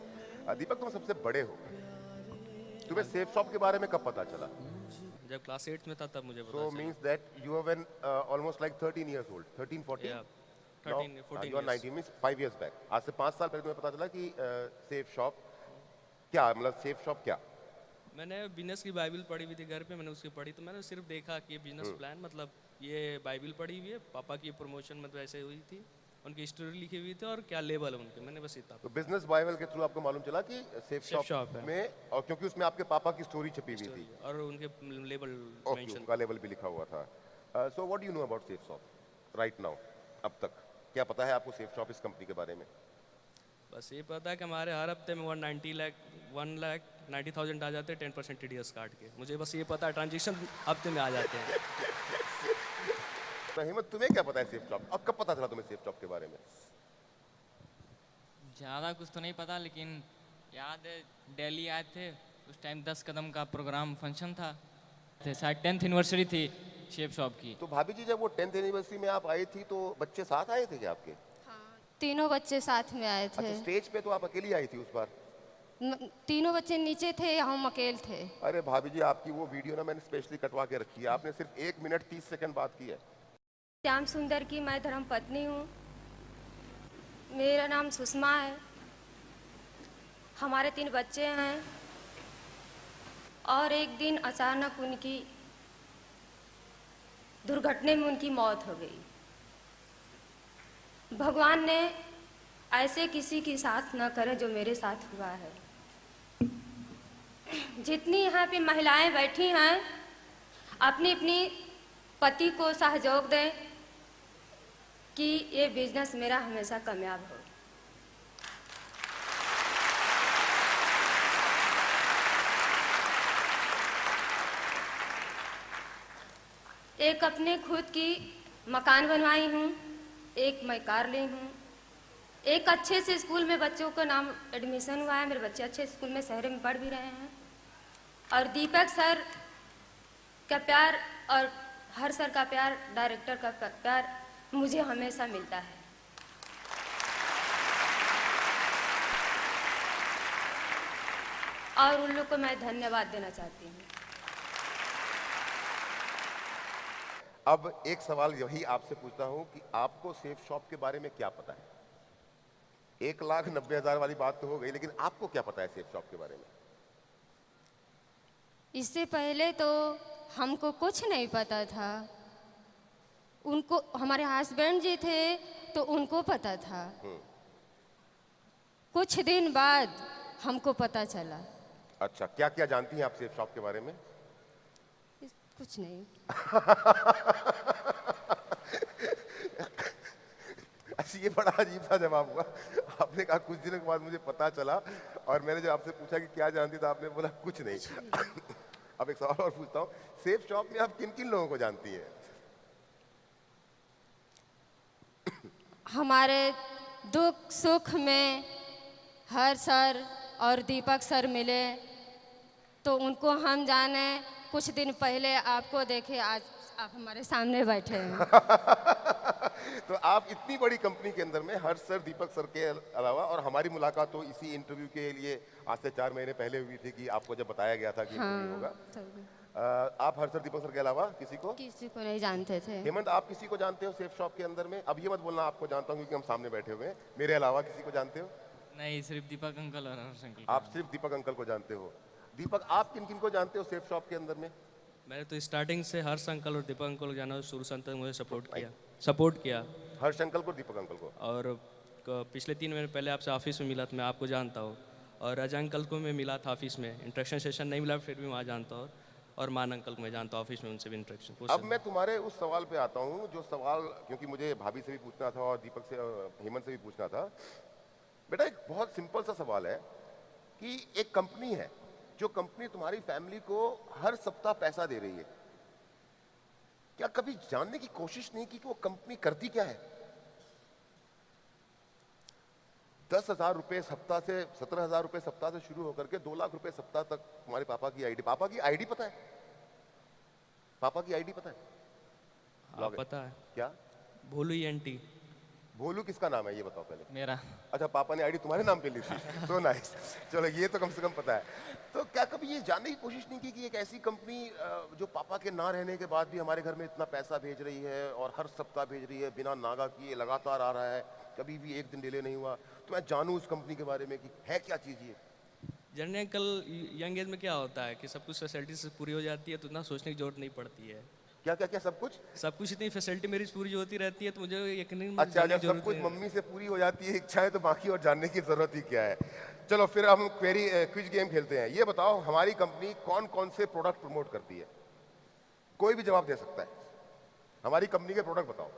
दीपक, तुम सबसे बड़े हो, तुम्हें सेफ शॉप के बारे में कब पता चला? जब क्लास 8 में था तब मुझे पता So चला। means that you have been almost like 13 years old, 13, 14? Yeah, 14 you are years. 19 means 5 years back. आज से 5 साल पहले तुम्हें पता चला कि सेफ शॉप क्या, मतलब सेफ शॉप क्या? मैंने बिजनेस की बाइबल पढ़ी हुई थी घर पे, मैंने उसकी पढ़ी तो मैंने सिर्फ देखा कि ये बिजनेस प्लान, मतलब ये बाइबल पढ़ी हुई है, पापा की प्रमोशन मतलब ऐसे हुई थी, उनकी स्टोरी लिखी हुई थी और क्या लेवल है उनके, मैंने बस इतना। तो बिजनेस बाइबल के थ्रू आपको मालूम चला कि सेफ Safe shop शॉप है। में, और क्योंकि उसमें आपके पापा की स्टोरी छपी हुई थी, और उनके लेवल ओके, मेंशन। उनका लेवल भी लिखा हुआ था। So what do you know about safe shop right now? अब तक क्या पता है आपको सेफ शॉप इस कंपनी के बारे में? बस ये पता है कि हमारे हर हफ्ते में 1,90,000 आ जाते हैं 10% TDS काट के, मुझे बस ये पता है ट्रांजेक्शन हफ्ते में आ जाते हैं। तो हिम्मत, तुम्हें क्या पता है सेफ शॉप? अब कब पता चला तुम्हें सेफ शॉप के बारे में? ज़्यादा कुछ तो नहीं पता, लेकिन याद है दिल्ली आए थे उस टाइम 10 कदम का प्रोग्राम फंक्शन था, शायद 10th एनिवर्सरी थी शेप शॉप की। तो भाभी जी, जब वो 10th एनिवर्सरी में आप आई थी तो बच्चे साथ आए थे क्या आपके? तीनों बच्चे साथ में आए थे। अच्छा, स्टेज पे तो आप अकेली आई थी उस बार? तीनों बच्चे नीचे थे, हम अकेले थे। अरे भाभी जी, आपकी वो वीडियो ना मैंने स्पेशली कटवा के रखी है, आपने सिर्फ 1 मिनट 30 सेकंड बात की है। श्याम सुंदर की मैं धर्म पत्नी हूँ। मेरा नाम सुषमा है। हमारे 3 बच्चे हैं और एक दिन अचानक उनकी दुर्घटना में उनकी मौत हो गई। भगवान ने ऐसे किसी के साथ न करे जो मेरे साथ हुआ है। जितनी यहाँ पे महिलाएं बैठी हैं, अपनी अपनी पति को सहयोग दें कि ये बिजनेस मेरा हमेशा कामयाब हो। एक अपने खुद की मकान बनवाई हूँ, एक मैं कार ली हूँ, एक अच्छे से स्कूल में बच्चों का नाम एडमिशन हुआ है, मेरे बच्चे अच्छे स्कूल में शहर में पढ़ भी रहे हैं। और दीपक सर का प्यार और हर सर का प्यार, डायरेक्टर का प्यार मुझे हमेशा मिलता है। और उन लोग को मैं धन्यवाद देना चाहती हूँ। अब एक सवाल यही आपसे पूछता हूँ कि आपको सेफ शॉप के बारे में क्या पता है? 1,90,000 वाली बात तो हो गई, लेकिन आपको क्या पता है सेफ शॉप के बारे में? इससे पहले तो हमको कुछ नहीं पता था। उनको, हमारे हस्बैंड जी थे तो उनको पता था। कुछ दिन बाद हमको पता चला। अच्छा, क्या क्या जानती हैं आप सेफ शॉप के बारे में? कुछ नहीं। अच्छा, ये बड़ा अजीब सा जवाब हुआ। आपने कहा कुछ दिनों के बाद मुझे पता चला, और मैंने जब आपसे पूछा कि क्या जानती, तो आपने बोला कुछ नहीं। अब एक सवाल और पूछता हूँ, सेफ शॉप में आप किन किन लोगों को जानती हैं? हमारे दुख सुख में हर सर और दीपक सर मिले तो उनको हम जाने। कुछ दिन पहले आपको देखे, आज आप हमारे सामने बैठे हैं। तो आप इतनी बड़ी कंपनी के अंदर में हर्ष सर, दीपक सर के अलावा, और हमारी मुलाकात तो इसी इंटरव्यू के लिए आज से 4 महीने पहले हुई थी कि आपको जब बताया गया था कि इंटरव्यू होगा। आप हर्ष सर, दीपक सर के अलावा किसी को नहीं जानते थे। हेमंत, आप किसी को जानते हो सेफ शॉप के अंदर में? अब ये मत बोलना आपको जानता हूँ, क्योंकि हम सामने बैठे हुए हैं। मेरे अलावा किसी को जानते हो? नहीं, सिर्फ दीपक अंकल और हर्ष अंकल। आप सिर्फ दीपक अंकल को जानते हो। दीपक, आप किन किन को जानते हो सेफ शॉप के अंदर में? मैंने तो स्टार्टिंग से हर्ष अंकल और दीपक अंकल को जाना, शुरू से अंत तक मुझे सपोर्ट किया। हर्ष अंकल को, दीपक अंकल को। और पिछले 3 महीने पहले आपसे ऑफिस में मिला था, मैं आपको जानता हूँ। और अजय अंकल को मैं मिला था ऑफिस में, इंट्रैक्शन सेशन नहीं मिला, फिर भी वहाँ जानता हूँ। और मान अंकल को मैं जानता हूँ ऑफिस में, उनसे भी इंट्रैक्शन। अब मैं तुम्हारे उस सवाल पे आता हूँ, जो सवाल क्योंकि मुझे भाभी से भी पूछना था और दीपक से, हेमंत से भी पूछना था। बेटा, एक बहुत सिंपल सा सवाल है कि एक कंपनी है, जो कंपनी तुम्हारी फैमिली को हर सप्ताह पैसा दे रही है, क्या कभी जानने की कोशिश नहीं की कि वो कंपनी करती क्या है? 10,000 रुपए सप्ताह से, 17,000 रुपए सप्ताह से शुरू होकर के 2 लाख रुपए सप्ताह तक तुम्हारे पापा की आईडी। पापा की आईडी पता है? पापा की आईडी पता है? हाँ, पता है। क्या? भोलू ENT। भोलू किसका नाम है ये बताओ पहले। मेरा। अच्छा, पापा ने आईडी तुम्हारे नाम पे ली थी, तो नाइस। चलो ये तो कम से कम पता है। तो क्या कभी ये जानने की कोशिश नहीं की कि एक ऐसी कंपनी जो पापा के ना रहने के बाद भी हमारे घर में इतना पैसा भेज रही है और हर सप्ताह भेज रही है, बिना नागा किए लगातार आ रहा है, कभी भी एक दिन डिले नहीं हुआ, तो मैं जानूँ उस कंपनी के बारे में कि है क्या चीज़ ये। जनरली अंकल यंग एज में क्या होता है कि सब कुछ फैसिलिटीज पूरी हो जाती है तो इतना सोचने की जरूरत नहीं पड़ती है। क्या क्या क्या सब कुछ? सब कुछ इतनी फैसिलिटी मेरी पूरी होती रहती है तो मुझे यकीन अच्छा, जब सब कुछ मम्मी से पूरी हो जाती है इच्छाएं, तो बाकी और जानने की जरूरत ही क्या है। चलो फिर हम क्विज गेम खेलते हैं। ये बताओ हमारी कंपनी कौन कौन से प्रोडक्ट प्रमोट करती है? कोई भी जवाब दे सकता है। हमारी कंपनी के प्रोडक्ट बताओ।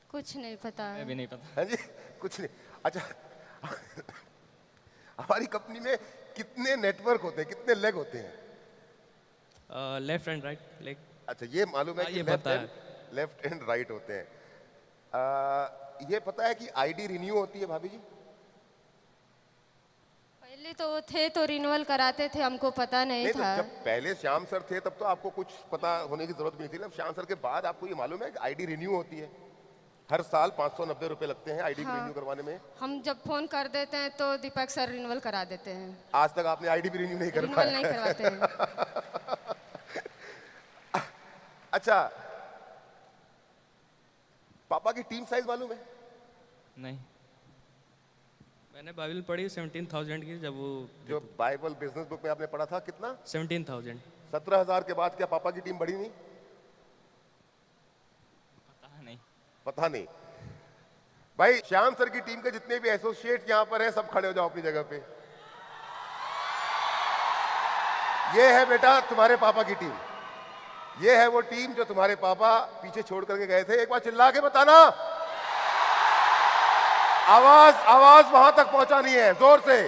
कुछ नहीं पता मैं है। भी नहीं पता। है जी, कुछ नहीं। अच्छा हमारी कंपनी में कितने नेटवर्क होते हैं, कितने लेग होते हैं? Left and right leg. अच्छा, ये मालूम है हाँ, कि ये पता है। लेफ्ट एंड राइट होते हैं। ये पता है कि आईडी रिन्यू होती है भाभी जी? पहले तो वो थे तो रिन्यूअल कराते थे, हमको पता नहीं नहीं, तो था। जब पहले श्याम सर थे तब तो आपको कुछ पता होने की जरूरत नहीं थी ना। श्याम सर के बाद आपको ये मालूम है कि आईडी रिन्यू होती है। हर साल 590 रुपए लगते हैं आईडी हाँ। रिन्यू करवाने में। हम जब फोन कर देते हैं तो दीपक सर रिन्यूअल करा देते हैं। आज तक आपने आईडी भी रिन्यू नहीं रिन्यूअल करवाया। नहीं करवाते हैं। अच्छा, पापा की टीम साइज मालूम है? नहीं। मैंने बाइबल पढ़ी 17,000 की, जब वो जो बाइबल बिजनेस बुक में आपने पढ़ा था, कितना? 17,000। 17,000 के बाद क्या पापा की टीम बढ़ी नहीं? पता नहीं। पता नहीं। भाई श्याम सर की टीम के जितने भी एसोसिएट यहाँ पर हैं, सब खड़े हो जाओ अपनी जगह पे। ये है बेटा तुम्हारे पापा की टीम। ये है वो टीम जो तुम्हारे पापा पीछे छोड़ करके गए थे। एक बार चिल्ला के बताना। आवाज वहां तक पहुंचानी है, जोर से।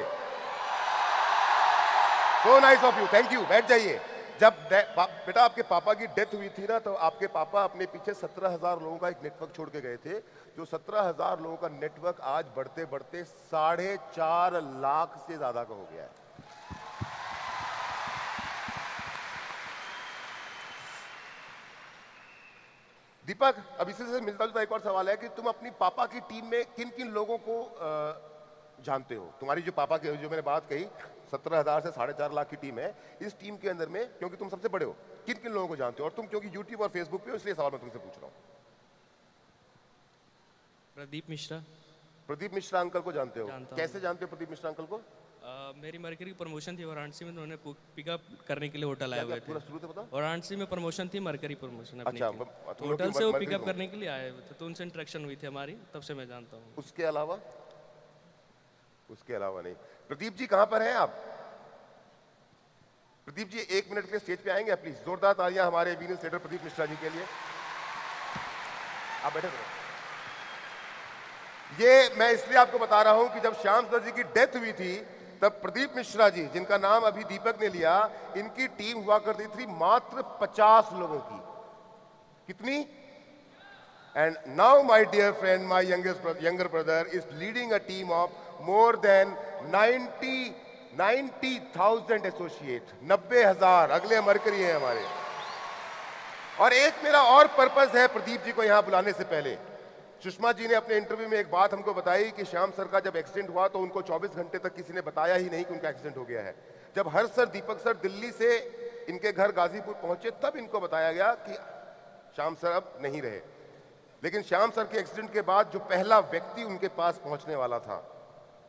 सो nice of you, thank you. बैठ जाइए। जब बेटा आपके पापा की डेथ हुई थी ना, तो आपके पापा अपने पीछे 17,000 लोगों का एक नेटवर्क छोड़ के गए थे। जो 17,000 लोगों का नेटवर्क आज बढ़ते बढ़ते 4.5 लाख से ज्यादा का हो गया है। दीपक, अब इसी से मिलता जुलता एक और सवाल है कि तुम अपनी पापा की टीम में किन किन लोगों को जानते हो? तुम्हारी जो पापा की जो मैंने बात कही 17,000 से 4.5 लाख की टीम है, इस टीम के अंदर में, क्योंकि तुम सबसे बड़े हो, किन किन लोगों को जानते हो? और तुम क्योंकि यूट्यूब और फेसबुक पे हो, इसलिए सवाल मैं तुमसे पूछ रहा हूँ। प्रदीप मिश्रा। प्रदीप मिश्रा अंकल को जानते हो? जानता हूँ। कैसे जानते हो प्रदीप मिश्रा अंकल को? मेरी मरकरी की प्रमोशन थी वाराणसी में, उन्होंने पिकअप करने के लिए होटल आए हुए थे। पूरा शुरू से बताओ। वाराणसी में प्रमोशन थी, मरकरी प्रमोशन अपनी अच्छा, थी। तुम तो लोग होटल की से वो मरकरी पिकअप में। करने के लिए आए हुए थे, तो उनसे इंटरेक्शन हुई थी हमारी, तब से मैं जानता हूँ। उसके अलावा? उसके अलावा नहीं। प्रदीप जी कहां पर हैं आप? प्रदीप जी 1 मिनट के लिए स्टेज पे आएंगे प्लीज? जोरदार तालियां हमारे वीनस लीडर प्रदीप मिश्रा जी के लिए। आप बैठे रहो। ये मैं इसलिए आपको बता रहा हूं कि जब श्याम सर जी की डेथ हुई थी, तब प्रदीप मिश्रा जी, जिनका नाम अभी दीपक ने लिया, इनकी टीम हुआ करती थी मात्र 50 लोगों की। कितनी? And now my dear friend, my younger brother is leading a team of more than 90,000 associate, 90,000 अगले मरकरी हैं हमारे। और एक मेरा और पर्पस है प्रदीप जी को यहाँ बुलाने से पहले। सुषमा जी ने अपने इंटरव्यू में एक बात हमको बताई कि श्याम सर का जब एक्सीडेंट हुआ तो उनको 24 घंटे तक किसी ने बताया ही नहीं कि उनका एक्सीडेंट हो गया है। जब हर सर, दीपक सर दिल्ली से इनके घर गाजीपुर पहुंचे, तब इनको बताया गया कि श्याम सर अब नहीं रहे। लेकिन श्याम सर के एक्सीडेंट के बाद जो पहला व्यक्ति उनके पास पहुंचने वाला था,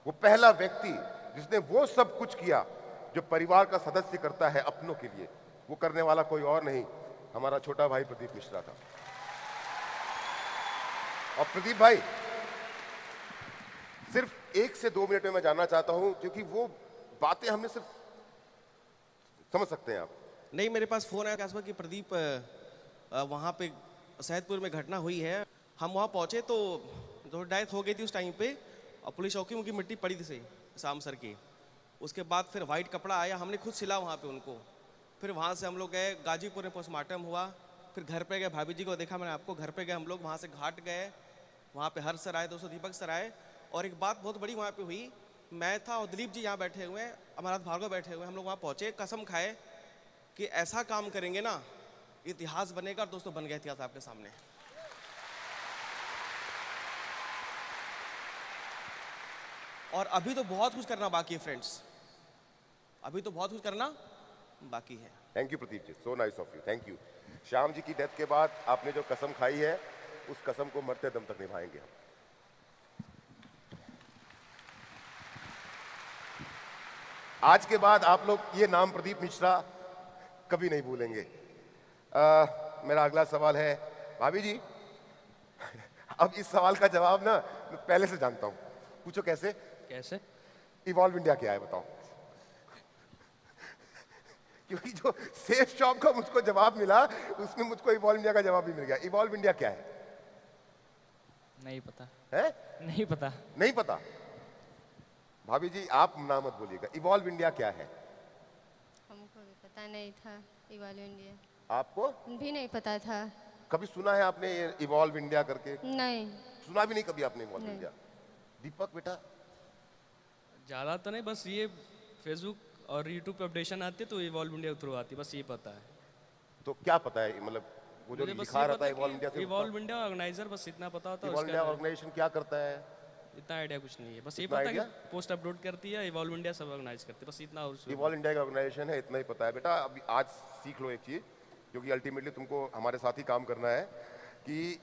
वो पहला व्यक्ति जिसने वो सब कुछ किया जो परिवार का सदस्य करता है अपनों के लिए, वो करने वाला कोई और नहीं, हमारा छोटा भाई प्रदीप मिश्रा था। और प्रदीप भाई, सिर्फ 1 से 2 मिनट में मैं जानना चाहता हूं, क्योंकि वो बातें हमने सिर्फ समझ सकते हैं आप। नहीं, मेरे पास फोन आया कि प्रदीप वहाँ पे सैदपुर में घटना हुई है। हम वहाँ पहुँचे तो डेथ हो गई थी उस टाइम पे, और पुलिस चौकी उनकी मिट्टी पड़ी थी सही शाम सर की। उसके बाद फिर वाइट कपड़ा आया, हमने खुद सिला वहाँ पे उनको। फिर वहाँ से हम लोग गए गाजीपुर में, पोस्टमार्टम हुआ। फिर घर पे गए, भाभी जी को देखा मैंने आपको, घर पे गए हम लोग। वहाँ से घाट गए, वहाँ पे हर्ष सर आए, दोस्तों दीपक सर आए। और एक बात बहुत बड़ी वहाँ पे हुई, मैं था और दिलीप जी यहाँ बैठे हुए हैं, अमरनाथ भार्गव बैठे हुए हैं। हम लोग वहाँ पहुँचे, कसम खाए कि ऐसा काम करेंगे ना, इतिहास बनेगा। और दोस्तों बन गया इतिहास आपके सामने। और अभी तो बहुत कुछ करना बाकी है फ्रेंड्स, अभी तो बहुत कुछ करना बाकी है। Thank you Pradeep ji, so nice of you, thank you. Shyam ji की डेथ के बाद आपने जो कसम खाई है उस कसम को मरते दम तक निभाएंगे हम। आज के बाद आप लोग ये नाम प्रदीप मिश्रा कभी नहीं भूलेंगे। मेरा अगला सवाल है भाभी जी। अब इस सवाल का जवाब ना मैं पहले से जानता हूं, पूछो कैसे? कैसे? इवॉल्व इंडिया क्या है बताओ? क्योंकि जो सेफ शॉप का मुझको जवाब मिला उसमें मुझको इवॉल्व इंडिया का जवाब भी मिल गया। इवॉल्व इंडिया क्या है? नहीं पता। है? नहीं पता। नहीं पता? भाभी जी आप ना मत बोलिएगा, इवॉल्व इंडिया क्या है? हमको भी पता नहीं था इवॉल्व इंडिया। आपको भी नहीं पता था। कभी सुना है आपने ये इवॉल्व इंडिया करके? नहीं। सुना भी नहीं कभी आपने इवॉल्व नहीं। इंडिया? दीपक बेटा ज़्यादा तो नहीं, बस ये फेसबुक और यूट्यूब पे अपडेशन आती है तो इवॉल्व इंडिया के थ्रू आती है, बस ये पता है। तो क्या पता है, मतलब वो जो मुझे बस लिखा ये रहता पता है है इवॉल्व इंडिया से? इवॉल्व इंडिया ऑर्गेनाइजर, बस इतना पता होता है। इवॉल्व इंडिया ऑर्गेनाइजेशन क्या करता है? इतना आइडिया कुछ नहीं है, बस ये इतना पता है idea? कि पोस्ट अपलोड करती है इवॉल्व इंडिया, सब ऑर्गेनाइज करती है, बस इतना। और इवॉल्व इंडिया का ऑर्गेनाइजेशन है, इतना ही पता है बेटा। अभी आज सीख लो एक चीज जो कि अल्टीमेटली तुमको हमारे साथ ही काम करना है, कि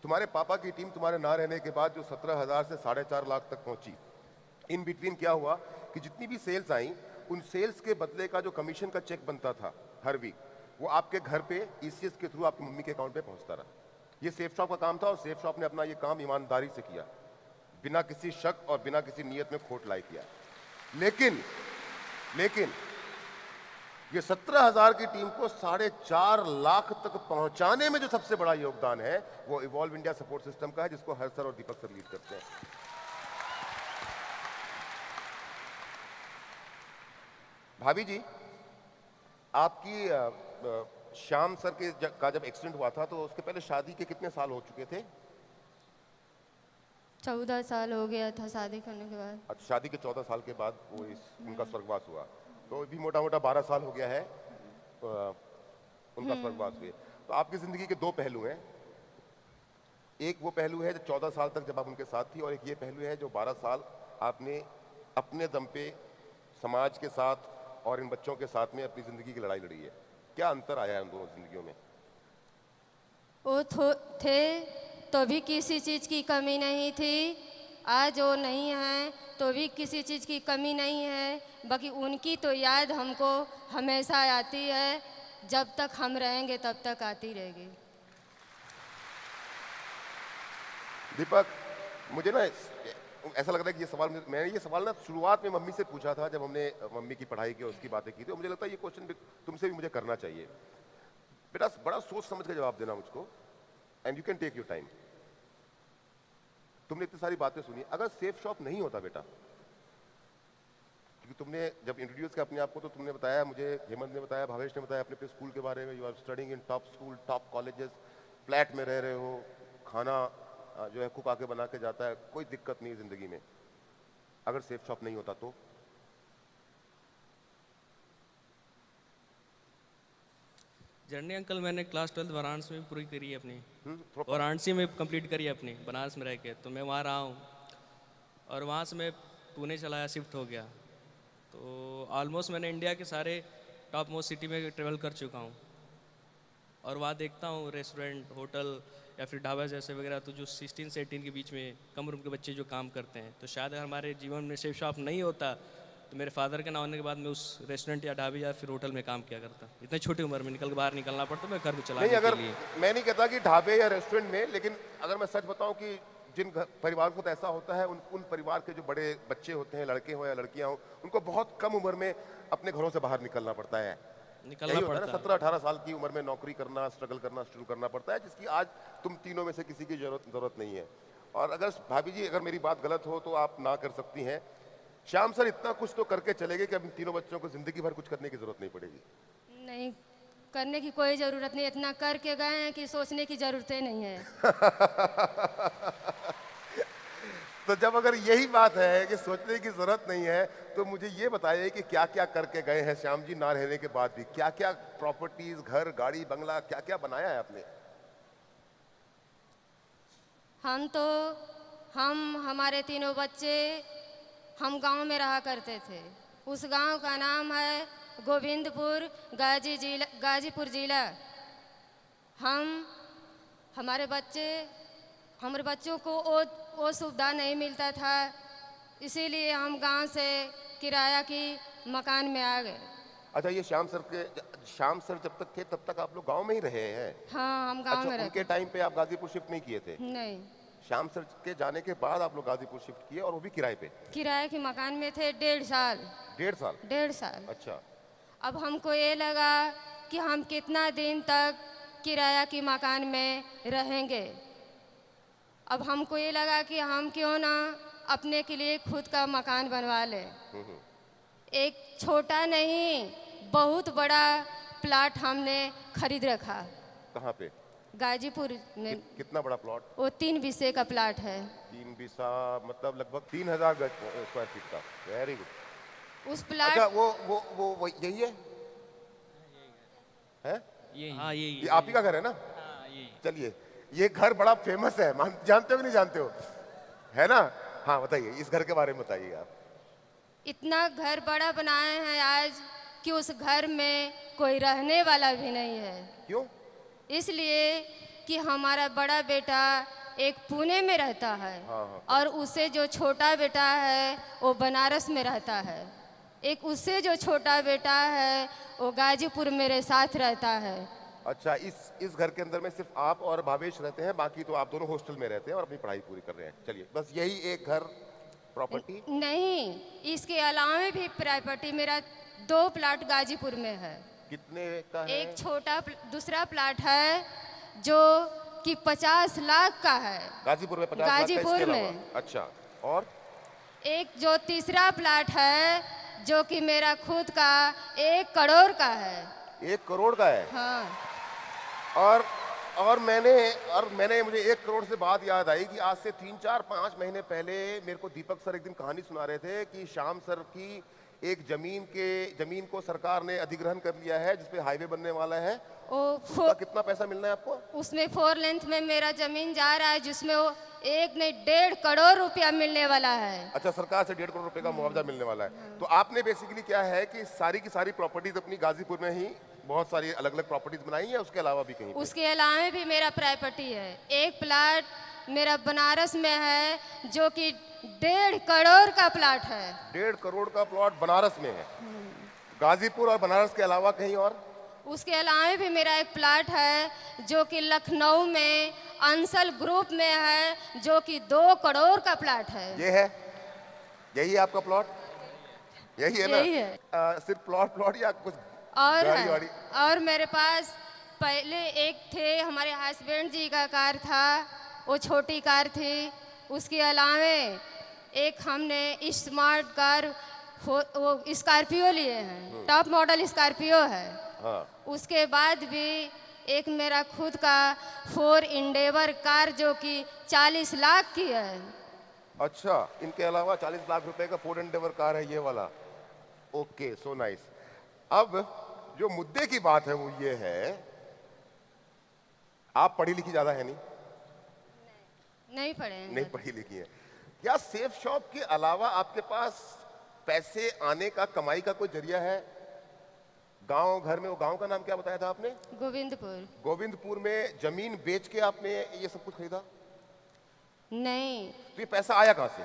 तुम्हारे पापा की टीम तुम्हारे ना रहने के बाद जो 17,000 से 4.5 लाख तक पहुंची, इन बिटवीन क्या हुआ कि जितनी भी सेल्स आई उन सेल्स के बदले का जो कमीशन का चेक बनता था हर वीक, वो आपके घर पे ईसीएस के थ्रू आपकी मम्मी के अकाउंट पे पहुंचता रहा। ये सेफ शॉप का काम था और सेफ शॉप ने अपना ये काम ईमानदारी से किया, बिना किसी शक और बिना किसी नियत में खोट लाई किया। लेकिन ये 17,000 की टीम को 4.5 लाख तक पहुंचाने में जो सबसे बड़ा योगदान है वो इवॉल्व इंडिया सपोर्ट सिस्टम का है, जिसको हर सर और दीपक सर लीड करते हैं। भाभी जी आपकी श्याम सर का जब एक्सीडेंट हुआ था तो उसके पहले शादी के कितने साल हो चुके थे? 14 साल हो गया था शादी करने के बाद। अच्छा, शादी के 14 साल के बाद वो उनका स्वर्गवास हुआ, तो भी मोटा मोटा 12 साल हो गया है उनका स्वर्गवास हुए। तो आपकी जिंदगी के दो पहलू हैं, एक वो पहलू है जो 14 साल तक जब आप उनके साथ थी, और एक ये पहलू है जो 12 साल आपने अपने दम पे समाज के साथ और इन बच्चों के साथ में अपनी जिंदगी की लड़ाई लड़ी है। क्या अंतर आया है उन दोनों जिंदगियों में? वो थे तो भी किसी चीज़ की कमी नहीं थी, आज वो नहीं है तो भी किसी चीज़ की कमी नहीं है, बाकी उनकी तो याद हमको हमेशा आती है, जब तक हम रहेंगे तब तक आती रहेगी। दीपक मुझे ना ऐसा लग रहा है कि ये सवाल मैंने ये सवाल ना शुरुआत में मम्मी से पूछा था, जब हमने मम्मी की पढ़ाई की उसकी बातें की थी, तो मुझे लगता है ये क्वेश्चन तुमसे भी मुझे करना चाहिए। बेटा बड़ा सोच समझ के जवाब देना मुझको, and you can take your time. तुमने इतनी सारी बातें सुनी, अगर सेफ शॉप नहीं होता बेटा, क्योंकि तुमने जब इंट्रोड्यूस किया अपने आप को तो तुमने बताया, मुझे हेमंत ने बताया, भावेश ने बताया अपने स्कूल के बारे में, you are studying in top school, top colleges, flat में रह रहे हो, खाना जो है कुक आके बना के जाता है, कोई दिक्कत नहीं जिंदगी में। अगर सेफ शॉप नहीं होता तो? जर्नी अंकल मैंने क्लास 12 वाराणसी में पूरी करी है अपनी, वाराणसी में कंप्लीट करी है अपनी, बनारस में रह के। तो मैं वहाँ रहा हूँ और वहाँ से मैं पुणे चला आया, शिफ्ट हो गया। तो ऑलमोस्ट मैंने इंडिया के सारे टॉप मोस्ट सिटी में ट्रेवल कर चुका हूँ और वहाँ देखता हूँ रेस्टोरेंट, होटल या फिर ढाबा जैसे वगैरह, तो जो 16 से 18 के बीच में कम उम्र के बच्चे जो काम करते हैं, तो शायद हमारे जीवन में सेफ शॉप नहीं होता तो मेरे फादर के ना होने के बाद मैं उस रेस्टोरेंट या ढाबे या फिर होटल में काम किया करता। इतनी छोटी उम्र में बाहर निकलना पड़ता मैं घर में चलाने नहीं, अगर के लिए। मैं नहीं कहता कि ढाबे या रेस्टोरेंट में, लेकिन अगर मैं सच बताऊं कि जिन परिवार को तो ऐसा होता है, उन परिवार के जो बड़े बच्चे होते हैं, लड़के हो या लड़कियां हो, उनको बहुत कम उम्र में अपने घरों से बाहर निकलना पड़ता है। निकलना पड़ता है 17-18 साल की उम्र में नौकरी करना, स्ट्रगल करना शुरू करना पड़ता है, जिसकी आज तुम तीनों में से किसी की जरूरत नहीं है। और अगर भाभी जी अगर मेरी बात गलत हो तो आप ना कर सकती हैं। श्याम सर इतना कुछ तो करके चले गए कि अब इन तीनों बच्चों को जिंदगी भर कुछ करने की जरूरत नहीं पड़ेगी। नहीं करने की कोई ज़रूरत नहीं, इतना करके गए हैं कि सोचने की ज़रूरत ही नहीं है। तो जब अगर यही बात है कि सोचने की जरूरत नहीं है, तो मुझे ये बताइए कि क्या क्या करके गए हैं श्याम जी ना रहने के बाद भी? क्या क्या प्रॉपर्टीज, घर, गाड़ी, बंगला, क्या क्या बनाया है आपने? हम हमारे तीनों बच्चे हम गांव में रहा करते थे। उस गांव का नाम है गोविंदपुर, गाजीपुर जिला। हमारे बच्चों को वो सुविधा नहीं मिलता था, इसीलिए हम गांव से किराया की मकान में आ गए। अच्छा, ये श्याम सर जब तक थे तब तक आप लोग गांव में ही रहे हैं? हाँ, हम गांव अच्छा, में रहते। उनके टाइम पे आप गाजीपुर शिफ्ट नहीं किए थे? नहीं, श्याम सर के जाने के बाद आप लोग गाजीपुर शिफ्ट किए, और वो भी किराए पे? किराए के मकान में थे 1.5 साल। 1.5 साल? अच्छा। अब हमको ये लगा कि हम कितना दिन तक किराया की मकान में रहेंगे। अब हमको ये लगा कि हम क्यों ना अपने के लिए खुद का मकान बनवा लें। एक छोटा नहीं, बहुत बड़ा प्लाट हमने खरीद रखा। कहाँ पे? गाजीपुर में। कितना बड़ा प्लॉट? वो 3 बीसे का प्लाट है। 3 बीसा मतलब लगभग 3000 स्क्वायर फीट का। Very good. उस प्लाट। अच्छा, वो यही है? हैं? हाँ, ये आप ही का घर है ना? चलिए, ये घर बड़ा फेमस है, जानते हो कि नहीं जानते हो? है ना? हाँ, बताइए, इस घर के बारे में बताइए आप। इतना घर बड़ा बनाए हैं आज कि उस घर में कोई रहने वाला भी नहीं है। क्यों? इसलिए कि हमारा बड़ा बेटा एक पुणे में रहता है। हाँ। और उससे जो छोटा बेटा है वो बनारस में रहता है। एक उससे जो छोटा बेटा है वो गाजीपुर मेरे साथ रहता है। अच्छा, इस घर के अंदर में सिर्फ आप और भावेश रहते हैं, बाकी तो आप दोनों हॉस्टल में रहते हैं और अपनी पढ़ाई पूरी कर रहे हैं। चलिए, बस यही एक घर प्रॉपर्टी? नहीं, इसके अलावा भी प्रॉपर्टी मेरा 2 प्लाट गाजीपुर में है। कितने का है? एक छोटा दूसरा प्लाट है जो कि 50 लाख का है। गाजीपुर में 50 लाख का? गाजीपुर इसके में। अलावा? अच्छा, और और जो तीसरा प्लाट है जो कि मेरा खुद का 1 करोड़ का है। 1 करोड़ का है? हाँ। और मैंने मुझे 1 करोड़ से बात याद आई कि आज से 3-4-5 महीने पहले मेरे को दीपक सर एक दिन कहानी सुना रहे थे कि श्याम सर की एक जमीन को सरकार ने अधिग्रहण कर लिया है, जिसपे हाईवे बनने वाला है। उसका कितना पैसा मिलना है आपको? उसमें 4 लेंथ में मेरा जमीन जा रहा है, जिसमें वो 1 नहीं 1.5 करोड़ रुपया मिलने वाला है। अच्छा, सरकार से 1.5 करोड़ रुपए का मुआवजा मिलने वाला है। तो आपने बेसिकली क्या है कि सारी की सारी प्रॉपर्टीज अपनी गाजीपुर में ही बहुत सारी अलग अलग प्रॉपर्टीज बनाई है, उसके अलावा भी कहीं? उसके अलावा भी मेरा प्रॉपर्टी है। एक प्लाट मेरा बनारस में है जो कि 1.5 करोड़ का प्लाट है। 1.5 करोड़ का प्लॉट बनारस में है? गाजीपुर और बनारस के अलावा कहीं और? उसके अलावा भी मेरा एक प्लाट है जो कि लखनऊ में अंसल ग्रुप में है, जो कि 2 करोड़ का प्लाट है। ये है? यही है आपका प्लॉट? यही है ना? यही है। सिर्फ प्लॉट या कुछ और गाड़ी है। वाड़ी? और मेरे पास पहले एक थे, हमारे हस्बैंड जी का कार था, वो छोटी कार थी। उसके अलावा एक हमने स्मार्ट कार वो स्कॉर्पियो लिए हैं, टॉप मॉडल स्कॉर्पियो है। हाँ। उसके बाद भी एक मेरा खुद का 4 इंडेवर कार जो कि 40 लाख की है। अच्छा, इनके अलावा 40 लाख रुपए का 4 एंडेवर कार है ये वाला? Okay, so nice. अब जो मुद्दे की बात है वो ये है, आप पढ़ी लिखी ज्यादा है? नहीं पढ़े हैं। नहीं पढ़ी लिखी है। क्या सेफ शॉप के अलावा आपके पास पैसे आने का, कमाई का कोई जरिया है? गांव घर में, वो गांव का नाम क्या बताया था आपने? गोविंदपुर। गोविंदपुर में जमीन बेच के आपने ये सब कुछ खरीदा? नहीं। तो ये पैसा आया कहां से?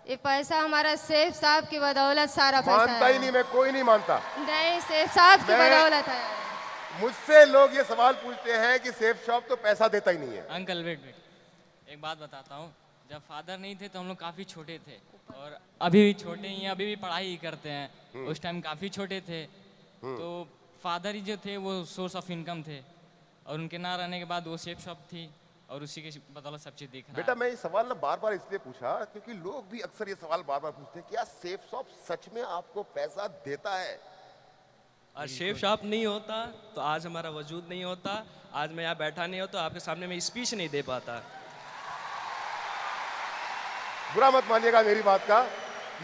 ये पैसा हमारा सेठ साहब की बदौलत सारा पैसा मानता ही नहीं, मैं कोई नहीं मानता। नहीं, सेठ साहब की बदौलत है। मुझसे लोग ये सवाल पूछते हैं कि सेफ शॉप तो पैसा देता ही नहीं है। अंकल वेट, एक बात बताता हूँ। जब फादर नहीं थे तो हम लोग काफ़ी छोटे थे, और अभी भी छोटे ही हैं, अभी भी पढ़ाई ही करते हैं। उस टाइम काफ़ी छोटे थे, तो फादर ही जो थे वो सोर्स ऑफ इनकम थे, और उनके ना रहने के बाद वो सेफ शॉप थी, और उसी के बदौलत सब चीज़ दिख रहा है। बेटा, मैं ये सवाल ना बार बार इसलिए पूछा क्योंकि लोग भी अक्सर ये सवाल बार बार पूछते हैं, क्या सेफ शॉप सच में आपको पैसा देता है? और सेफ शॉप नहीं होता तो आज हमारा वजूद नहीं होता, आज मैं यहाँ बैठा नहीं होता, आपके सामने मैं स्पीच नहीं दे पाता। बुरा मत मानिएगा मेरी बात का,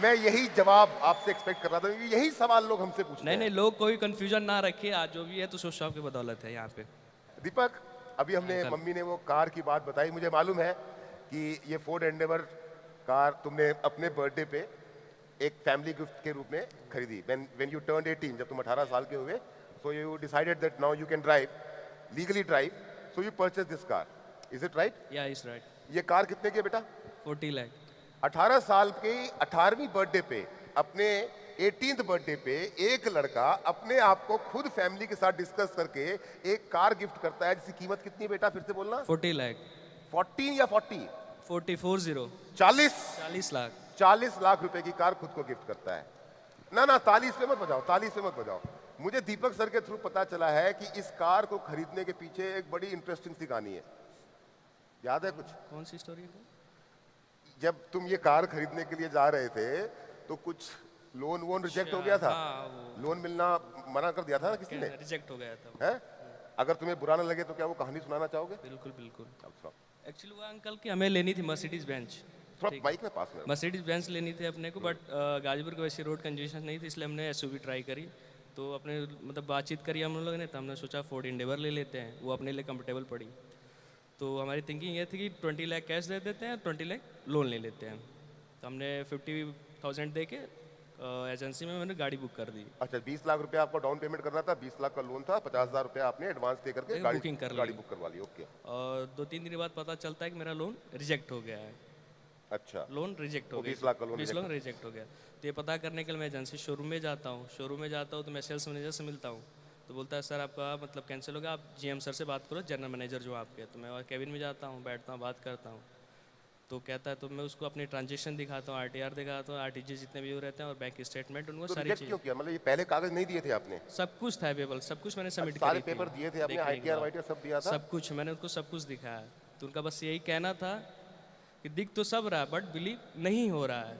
मैं यही जवाब आपसे एक्सपेक्ट कर रहा था, यही सवाल लोग हमसे पूछते हैं। नहीं, लोग कोई कंफ्यूजन ना रखे, आज जो भी है तो सेफ शॉप की बदौलत है यहाँ पे। दीपक, अभी हमने मम्मी ने वो कार की बात बताई, मुझे मालूम है कि ये फोर्ड एंडेवर कार तुमने अपने बर्थडे पे एक फैमिली गिफ्ट के रूप में खरीदी। when you turned 18, जब तुम 18 साल के हुए, so you decided that now you can drive, legally drive, so you purchased this car. Is it right? Yeah, it's right. ये कार कितने की है बेटा? 40 lakh. 18 साल की 18वीं बर्थडे पे, अपने 18th बर्थडे पे एक लड़का अपने आप को खुद फैमिली के साथ डिस्कस करके एक कार गिफ्ट करता है जिसकी कीमत कितनी है बेटा? फिर से बोलना। 40 lakh. 14 या 40? 40. 40 40 लाख. 40 लाख रुपए की कार खुद को गिफ्ट करता है। ना तालीस पे मत बजाओ, तालीस पे मत बजाओ। मुझे दीपक सर के थ्रू पता चला है कि इस कार को खरीदने के पीछे एक बड़ी इंटरेस्टिंग सी कहानी है। याद है कुछ? कौन सी स्टोरी है? जब तुम ये कार खरीदने के लिए जा रहे थे तो कुछ लोन वोन रिजेक्ट हो गया था। हाँ, लोन मिलना मना कर दिया था ना किसी ने, रिजेक्ट हो गया था. है? अगर तुम्हें बुरा ना लगे तो क्या वो कहानी सुनाना चाहोगे? बिल्कुल बिल्कुल. अच्छा, एक्चुअली वो अंकल की हमें लेनी थी मर्सिडीज बेंच. थोड़ा माइक में पास में। मर्सिडीज बेंच लेनी थी अपने को, बट गाजीपुर की वैसी रोड कंजेशन नहीं थी, इसलिए हमने एसयूवी ट्राई करी. तो अपने मतलब बातचीत करी हम लोगों ने, तो हमने सोचा फोर्ड इंडेवर ले लेते हैं, वो अपने लिए कंफर्टेबल पड़ी. तो हमारी थिंकिंग ये थी कि 20 लाख कैश दे देते हैं, 20 लाख लोन ले लेते हैं. तो हमने 50,000 दे के एजेंसी में मैंने गाड़ी बुक कर दी. अच्छा, 20 लाख रुपया आपको डाउन पेमेंट करना था, 20 लाख का लोन था, 50,000 रुपया आपने एडवांस दे करके गाड़ी बुकिंग कर ली. गाड़ी बुक करवा ली। ओके। और 2-3 दिन बाद पता चलता है कि मेरा लोन रिजेक्ट हो गया है. अच्छा, लोन रिजेक्ट हो गया. 20 लाख का लोन 20 लाख रिजेक्ट हो गया. तो ये पता करने के लिए मैं एजेंसी शोरूम में जाता हूँ. तो मैं सेल्स मैनेजर से मिलता हूँ. तो बोलता है सर आपका मतलब कैंसिल होगा, आप जीएम सर से बात करो, जनरल मैनेजर जो आपके. तो मैं कैबिन में जाता हूँ, बैठता हूँ, बात करता हूँ. तो कहता है, तो मैं उसको अपनी ट्रांजेक्शन दिखाता हूँ, आरटीआर दिखाता हूँ, आरटीजी जितने भी रहते हैं और बैंक स्टेटमेंट, उनको तो सारी रिजेक्ट क्यों चीज़. किया? मतलब ये पहले कागज नहीं दिए थे आपने? सब कुछ था अवेलेबल, सब कुछ मैंने सबमिट सारे करी थी. पेपर दिए थे आपने, देखने के आईटीआर बाद. वाईटीआर सब दिया था? सब कुछ मैंने उनको सब कुछ दिखाया. तो उनका बस यही कहना था कि दिख तो सब रहा है बट बिलीव नहीं हो रहा है.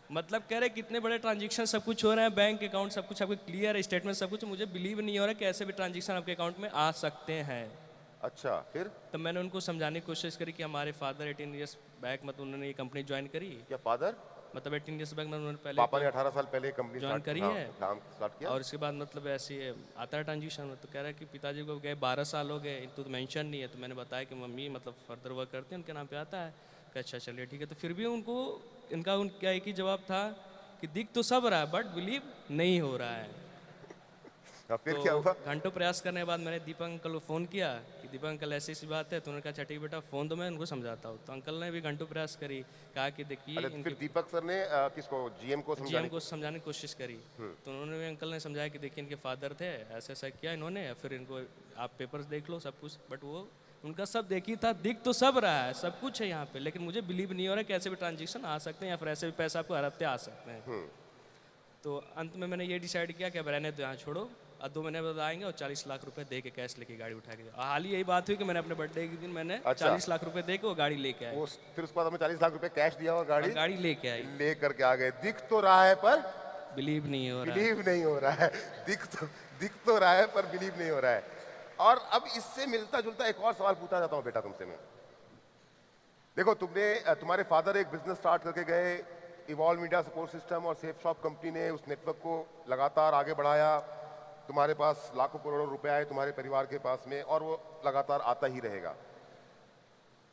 मतलब कह रहे कितने बड़े ट्रांजेक्शन सब कुछ हो रहे हैं, बैंक अकाउंट सब कुछ आपको क्लियर है, स्टेटमेंट सब कुछ, मुझे बिलीव नहीं हो रहा है कि ऐसे भी ट्रांजेक्शन आपके अकाउंट में आ सकते हैं. अच्छा, फिर? तो मैंने उनको समझाने की कोशिश करी कि हमारे फादर 18 ईयर्स बैक मतलब उन्होंने ये कंपनी ज्वाइन करी. क्या फादर? मतलब 18 ईयर्स बैक उन्होंने पहले पापा ने 18 साल पहले कंपनी ज्वाइन करी है, काम स्टार्ट किया, और इसके बाद मतलब ऐसे आता है ट्रांजेक्शन. तो कह रहा है कि पिताजी को गए 12 साल हो गए, तो मेंशन नहीं है. तो मैंने बताया कि मम्मी मतलब फर्दर वर्क करते हैं, उनके नाम पे आता है. कि अच्छा चलिए ठीक है. तो फिर भी उनको इनका उनका एक ही जवाब था कि दिख तो सब रहा है बट बिलीव नहीं हो रहा है. फिर तो क्या हुआ? घंटों प्रयास करने के बाद मैंने दीपक अंकल को फ़ोन किया कि दीपक अंकल ऐसी ऐसी बात है. तो उन्होंने कहा अच्छा ठीक बेटा फ़ोन दो, मैं उनको समझाता हूँ. तो अंकल ने भी घंटों प्रयास करी, कहा कि देखिए अरे फिर दीपक सर ने किसको, जीएम को जीएम को समझाने की कोशिश करी. तो उन्होंने भी अंकल ने समझाया कि देखिए इनके फादर थे, ऐसा ऐसा किया इन्होंने, फिर इनको आप पेपर्स देख लो सब कुछ. बट वो उनका सब देखी था, दिख तो सब रहा है, सब कुछ है यहाँ पे, लेकिन मुझे बिलीव नहीं हो रहा है कि ऐसे भी ट्रांजेक्शन आ सकते हैं या फिर ऐसे भी पैसा आपको हर हफ्ते आ सकते हैं. तो अंत में मैंने ये डिसाइड किया कि अब रहने तो यहाँ छोड़ो, और 2 महीने बाद आएंगे और 40 लाख रुपए दे के कैश लेके गाड़ी उठा के. हाल ही यही बात हुई कि मैंने अपने बर्थडे के दिन मैंने 40 लाख रुपए दे के वो गाड़ी लेके आया. फिर उसके बाद हमें 40 लाख रुपए कैश दिया और गाड़ी लेके आई. लेकर के आ गए. दिख तो रहा है पर बिलीव नहीं हो रहा है. बिलीव नहीं हो रहा है. दिख तो रहा है पर बिलीव नहीं हो रहा है. और अब इससे मिलता जुलता एक और सवाल पूछना चाहता हूँ बेटा तुमसे मैं. देखो, तुम्हारे फादर एक बिजनेस स्टार्ट करके गए, इवॉल्व मीडिया सपोर्ट सिस्टम और सेफ शॉप कंपनी ने उस नेटवर्क को लगातार आगे बढ़ाया. तुम्हारे पास लाखों करोड़ों रुपए आए तुम्हारे परिवार के पास में, और वो लगातार आता ही रहेगा.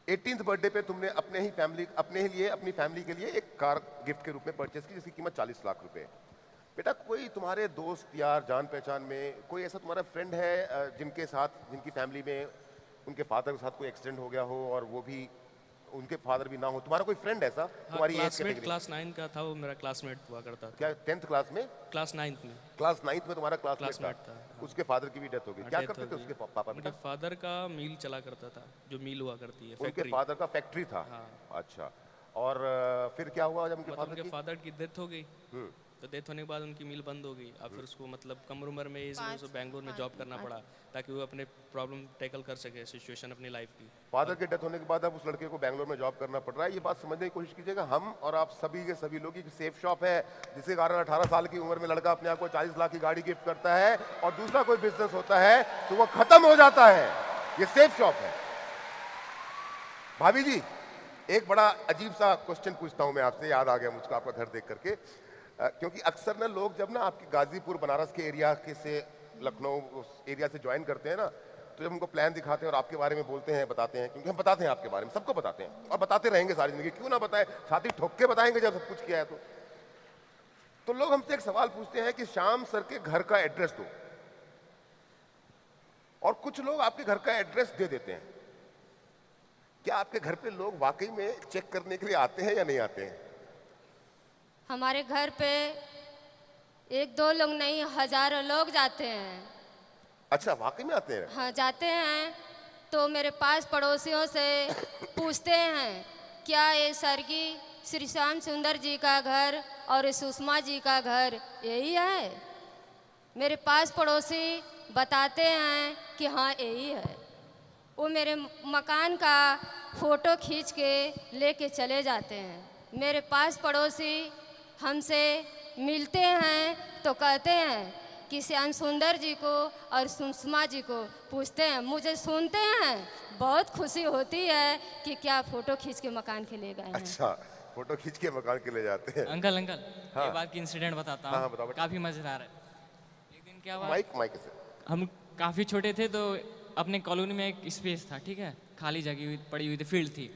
18th बर्थडे पे तुमने अपने ही लिए अपनी फैमिली के लिए एक कार गिफ्ट के रूप में परचेस की जिसकी कीमत 40 लाख रुपए. बेटा, कोई तुम्हारे दोस्त यार जान पहचान में कोई ऐसा तुम्हारा फ्रेंड है जिनकी फैमिली में उनके फादर के साथ कोई एक्सीडेंट हो गया हो और वो भी उनके फादर भी ना हो? तुम्हारा कोई फ्रेंड ऐसा तुम्हारी एज कैटेगरी? क्लास 9 का था, वो मेरा क्लासमेट हुआ करता था. क्या 10th क्लास में? क्लास 9th में. क्लास 9th में तुम्हारा क्लासमेट था. था. उसके फादर की भी डेथ हो गई. क्या करते थे उसके पापा? उनके फादर का मिल चला करता था, जो मिल हुआ करती है, उनके फैक्ट्री. फादर का फैक्ट्री था. अच्छा, और फिर क्या हुआ जब उनके फादर की डेथ हो गई? तो डेथ होने के बाद उनकी मिल बंद हो गई. और फिर उसको मतलब कम उम्र में उसको बैंगलोर में जॉब करना पड़ा ताकि वो अपने प्रॉब्लम टैकल कर सके, सिचुएशन अपनी लाइफ की. फादर की डेथ होने के बाद अब उस लड़के को बैंगलोर में जॉब करना पड़ रहा है. ये बात समझने की कोशिश कीजिएगा. हम और आप सभी के सभी लोग, सेफ शॉप है जिसके कारण 18 साल की उम्र में लड़का अपने आप को 40 लाख की गाड़ी गिफ्ट करता है और दूसरा कोई बिजनेस होता है तो वो खत्म हो जाता है. ये सेफ शॉप है. भाभी जी, एक बड़ा अजीब सा क्वेश्चन पूछता हूं मैं आपसे, याद आ गया मुझको आपका घर देख करके. क्योंकि अक्सर ना लोग जब ना आपकी गाजीपुर बनारस के एरिया के से लखनऊ उस एरिया से ज्वाइन करते हैं ना, तो जब उनको प्लान दिखाते हैं और आपके बारे में बोलते हैं, बताते हैं, क्योंकि हम बताते हैं आपके बारे में, सबको बताते हैं और बताते रहेंगे सारी जिंदगी, क्यों ना बताएं, छाती ठोक के बताएंगे जब सब कुछ किया है तो लोग हमसे एक सवाल पूछते हैं कि श्याम सर के घर का एड्रेस दो, और कुछ लोग आपके घर का एड्रेस दे देते हैं। क्या आपके घर पे लोग वाकई में चेक करने के लिए आते हैं या नहीं आते हैं? हमारे घर पे एक दो लोग नहीं, हजारों लोग जाते हैं। अच्छा, वाकई में आते हैं? हाँ, जाते हैं तो मेरे पास पड़ोसियों से पूछते हैं क्या ये स्वर्गीय श्री श्याम सुंदर जी का घर और सुषमा जी का घर यही है? मेरे पास पड़ोसी बताते हैं कि हाँ यही है। वो मेरे मकान का फ़ोटो खींच के लेके चले जाते हैं। मेरे पास पड़ोसी हमसे मिलते हैं तो कहते हैं कि श्याम सुंदर जी को और सुषमा जी को पूछते हैं। मुझे सुनते हैं बहुत खुशी होती है कि क्या फ़ोटो खींच के मकान के ले गए हैं। अच्छा, फोटो खींच के मकान के ले जाते हैं। अंकल अंकल हाँ। एक बात की इंसिडेंट बताता हाँ, हूँ, बताओ बेटा। काफ़ी मज़ेदार है। एक दिन क्या हुआ, माइक से। हम काफ़ी छोटे थे तो अपने कॉलोनी में एक स्पेस था, ठीक है, खाली जगह हुई पड़ी हुई थी, फील्ड थी,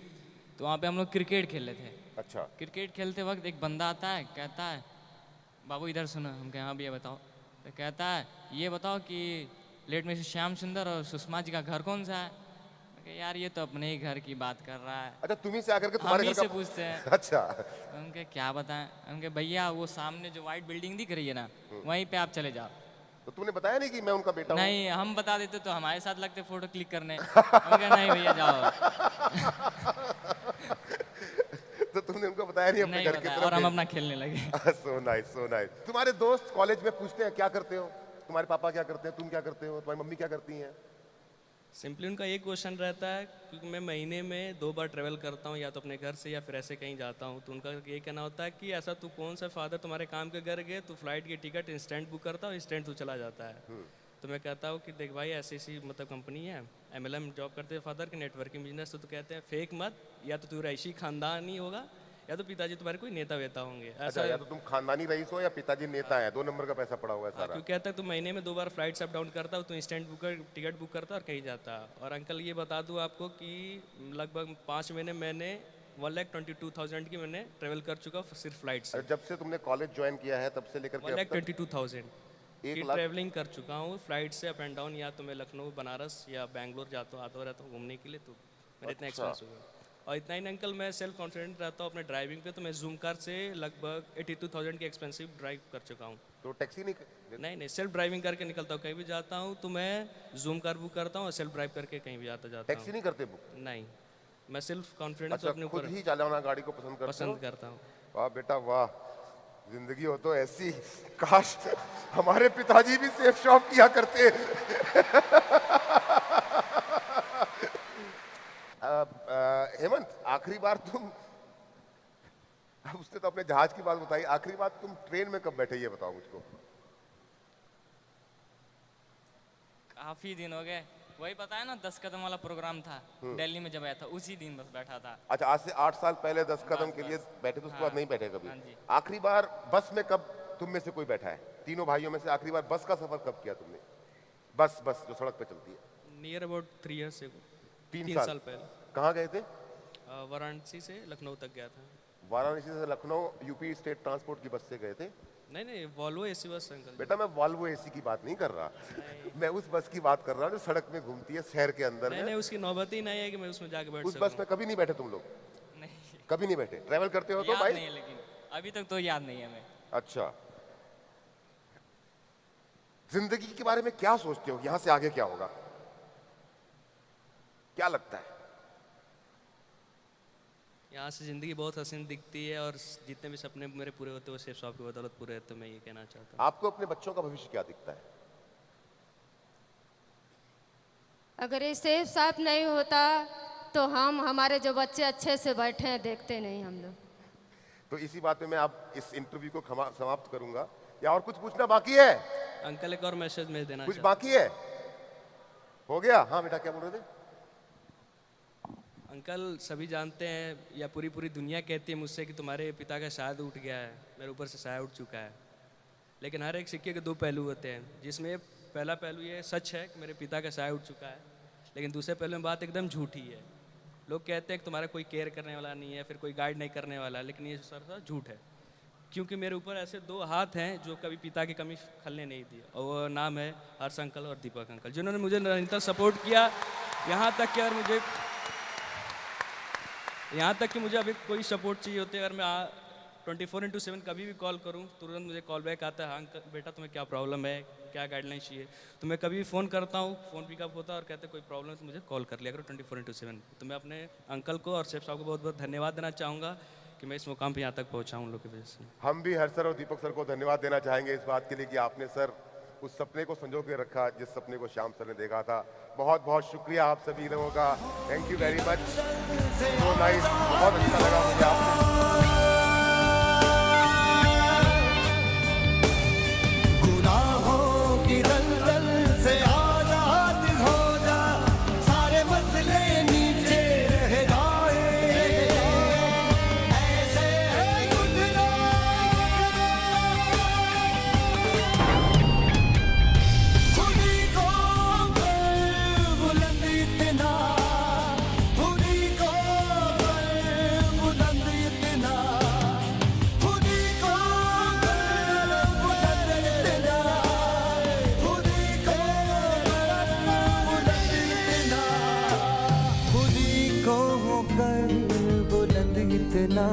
तो वहाँ पे हम लोग क्रिकेट खेल रहे थे। अच्छा, क्रिकेट खेलते वक्त एक बंदा आता है, कहता है बाबू इधर सुनो। हम कहे हाँ भैया बताओ। तो कहता है ये बताओ कि लेट में से श्याम सुंदर और सुषमा जी का घर कौन सा है? मैं कहा, यार ये तो अपने ही घर की बात कर रहा है। अच्छा, तुम्ही से आकर के हम तुम्हारे ही घर से का पूछते हैं। अच्छा, उनके क्या बताएं? उनके भैया वो सामने जो वाइट बिल्डिंग दिख रही है ना, वहीं पे आप चले जाओ। तो तुमने बताया नहीं कि मैं उनका बेटा हूँ? नहीं, हम बता देते तो हमारे साथ लगते फोटो क्लिक करने। हम कहा, नहीं भैया जाओ। तो तुमने उनको बताया नहीं अपने नहीं घर की बताया तरफ? और हम अपना खेलने लगे। सो नाइस, सो नाइस। तुम्हारे दोस्त कॉलेज में पूछते हैं क्या करते हो, तुम्हारे पापा क्या करते हैं, तुम क्या करते हो, तुम्हारी मम्मी क्या करती हैं? सिंपली उनका एक क्वेश्चन रहता है, क्योंकि मैं महीने में 2 बार ट्रैवल करता हूँ, या तो अपने घर से या फिर ऐसे कहीं जाता हूँ, तो उनका ये कहना होता है कि ऐसा तू कौन सा फादर तुम्हारे काम के घर गए, तू फ्लाइट की टिकट इंस्टेंट बुक करता हो, इंस्टेंट तू चला जाता है। तो मैं कहता हूँ कि देख भाई ऐसी ऐसी मतलब कंपनी है, MLM जॉब करते हैं फादर के, नेटवर्किंग बिजनेस, तो कहते हैं फेक मत, या तो तू रईसी खानदान ही होगा या तो पिताजी तुम्हारे कोई नेता वेता होंगे। अच्छा, या तो तुम खानदानी रईस हो या पिताजी नेता है, 2 नंबर का पैसा पड़ा हुआ है सारा। क्योंकि कहता है तू महीने में 2 बार फ्लाइट्स अप डाउन करता हो, तो इंस्टेंट बुक टिकट बुक करता और कहीं जाता। और अंकल ये बता दूं आपको कि लगभग 5 महीने मैंने 1,22,000 की मैंने ट्रेवल कर चुका हूँ सिर्फ फ्लाइट से। जब से तुमने कॉलेज ज्वाइन किया है तब से लेकर के अब तक 1,22,000 की 1 लाख? ट्रैवलिंग कर चुका हूँ फ्लाइट से अप एंड डाउन, या तो मैं लखनऊ बनारस या बैंगलोर जाता हूँ, आता रहता हूँ घूमने के लिए, तो मेरा इतना अच्छा। एक्सपेंस हुआ। और इतना ही नहीं अंकल, मैं सेल्फ कॉन्फिडेंट रहता हूँ अपने ड्राइविंग पे, तो मैं जूम कार से लगभग 82,000 की एक्सपेंसिव ड्राइव कर चुका हूँ। तो टैक्सी नहीं? नहीं, सेल्फ ड्राइविंग करके निकलता हूँ, कहीं भी जाता हूँ तो मैं जूम कार बुक करता हूँ और सेल्फ ड्राइव करके कहीं भी जाता टैक्सी हूँ। नहीं करते बुक? नहीं, मैं सेल्फ कॉन्फिडेंस अच्छा, अपने खुद ऊपर ही चलाना गाड़ी को पसंद करते हो? पसंद करता हूँ। वाह बेटा वाह, जिंदगी हो तो ऐसी। काश हमारे पिताजी भी सेफ शॉप किया करते। हेमंत, आखिरी बार तुम, अब उसने तो अपने जहाज की बात बताई, आखिरी बार तुम ट्रेन में कब बैठे ये बताओ मुझको। काफी दिन हो गए, वही पता है ना 10 कदम वाला प्रोग्राम था दिल्ली में, जब आया था उसी दिन बस बैठा था। अच्छा, आज से 8 साल पहले 10 कदम के लिए बैठे थे, उसके बाद नहीं बैठे कभी? हाँ जी। आखिरी बार बस में कब तुम में से कोई बैठा है? तीनों भाइयों में से आखिरी बार बस का सफर कब किया तुमने? बस जो सड़क पे चलती है। नियर अबाउट 3 ईयर्स एगो, 3 साल पहले। कहाँ गए थे? वाराणसी से लखनऊ तक गया था। वाराणसी से लखनऊ यूपी स्टेट ट्रांसपोर्ट की बस से गए थे? नहीं, वॉल्वो एसी बस अंकल। बेटा मैं वॉल्वो एसी की बात नहीं कर रहा, मैं उस बस की बात कर रहा हूँ जो सड़क में घूमती है शहर के अंदर नहीं, में। उसकी नौबत ही नहीं है कि मैं उसमें जाके बैठ उस सकूं। बस में कभी नहीं बैठे तुम लोग? नहीं, कभी नहीं बैठे? ट्रैवल करते हो तो याद भाई? नहीं है, लेकिन अभी तक तो याद नहीं है हमें। अच्छा, जिंदगी के बारे में क्या सोचते हो, यहां से आगे क्या होगा, क्या लगता है? यहाँ से ज़िंदगी बहुत हसीन दिखती है, और जितने भी सपने मेरे पूरे होते हैं वो सेफ शॉप की बदौलत पूरे होते हैं, मैं ये कहना चाहता हूँ। आपको अपने बच्चों का भविष्य क्या दिखता है? अगर ये सेफ साफ नहीं होता तो हम हमारे जो बच्चे अच्छे से बैठे हैं देखते नहीं हम लोग। तो इसी बात में मैं आप इस इंटरव्यू को समाप्त करूंगा, या और कुछ पूछना बाकी है? अंकल एक और मैसेज मैं देना कुछ चाहता बाकी है? हो गया? हाँ बेटा, क्या बोल रहे थे? अंकल सभी जानते हैं, या पूरी दुनिया कहती है मुझसे कि तुम्हारे पिता का शायद उठ गया है, मेरे ऊपर से शायद उठ चुका है। लेकिन हर एक सिक्के के 2 पहलू होते हैं, जिसमें पहला पहलू ये सच है कि मेरे पिता का शायद उठ चुका है, लेकिन दूसरे पहलू में बात एकदम झूठी है। लोग कहते हैं कि तुम्हारा कोई केयर करने वाला नहीं है, फिर कोई गाइड नहीं करने वाला, लेकिन ये सर झूठ है। क्योंकि मेरे ऊपर ऐसे 2 हाथ हैं जो कभी पिता की कमी खलने नहीं दी, और वो नाम है हर्ष अंकल और दीपक अंकल, जिन्होंने मुझे निरंतर सपोर्ट किया। यहाँ तक कि मुझे अभी कोई सपोर्ट चाहिए होती है, अगर मैं 24/7 कभी भी कॉल करूं, तुरंत मुझे कॉल बैक आता है, हाँ अंकल बेटा तुम्हें क्या प्रॉब्लम है, क्या गाइडलाइन चाहिए। तो मैं कभी भी फ़ोन करता हूं, फ़ोन पिकअप होता है और कहते कोई प्रॉब्लम है तो मुझे कॉल कर लिया करो 24/7। तो मैं अपने अंकल को और शेफ साहब को बहुत बहुत धन्यवाद देना चाहूँगा कि मैं इस मुकाम पर यहाँ तक पहुँचा हूँ उन लोग की वजह से। हम भी हर्ष सर और दीपक सर को धन्यवाद देना चाहेंगे इस बात के लिए कि आपने सर उस सपने को संजो के रखा जिस सपने को श्याम सर ने देखा था। बहुत बहुत शुक्रिया आप सभी लोगों का, thank you very much, so nice, बहुत अच्छा लगा मुझे आपसे। गुनाहों की दलदल से आजाद हो जा, सारे मसले नीचे रह जाए, ऐसे उठना खुदी को बुलंद इतना, खुदी को बुलंद इतना, खुदी को बुलंद इतना, खुदी को बुलंद इतना, खुदी को होकर बुलंद इतना।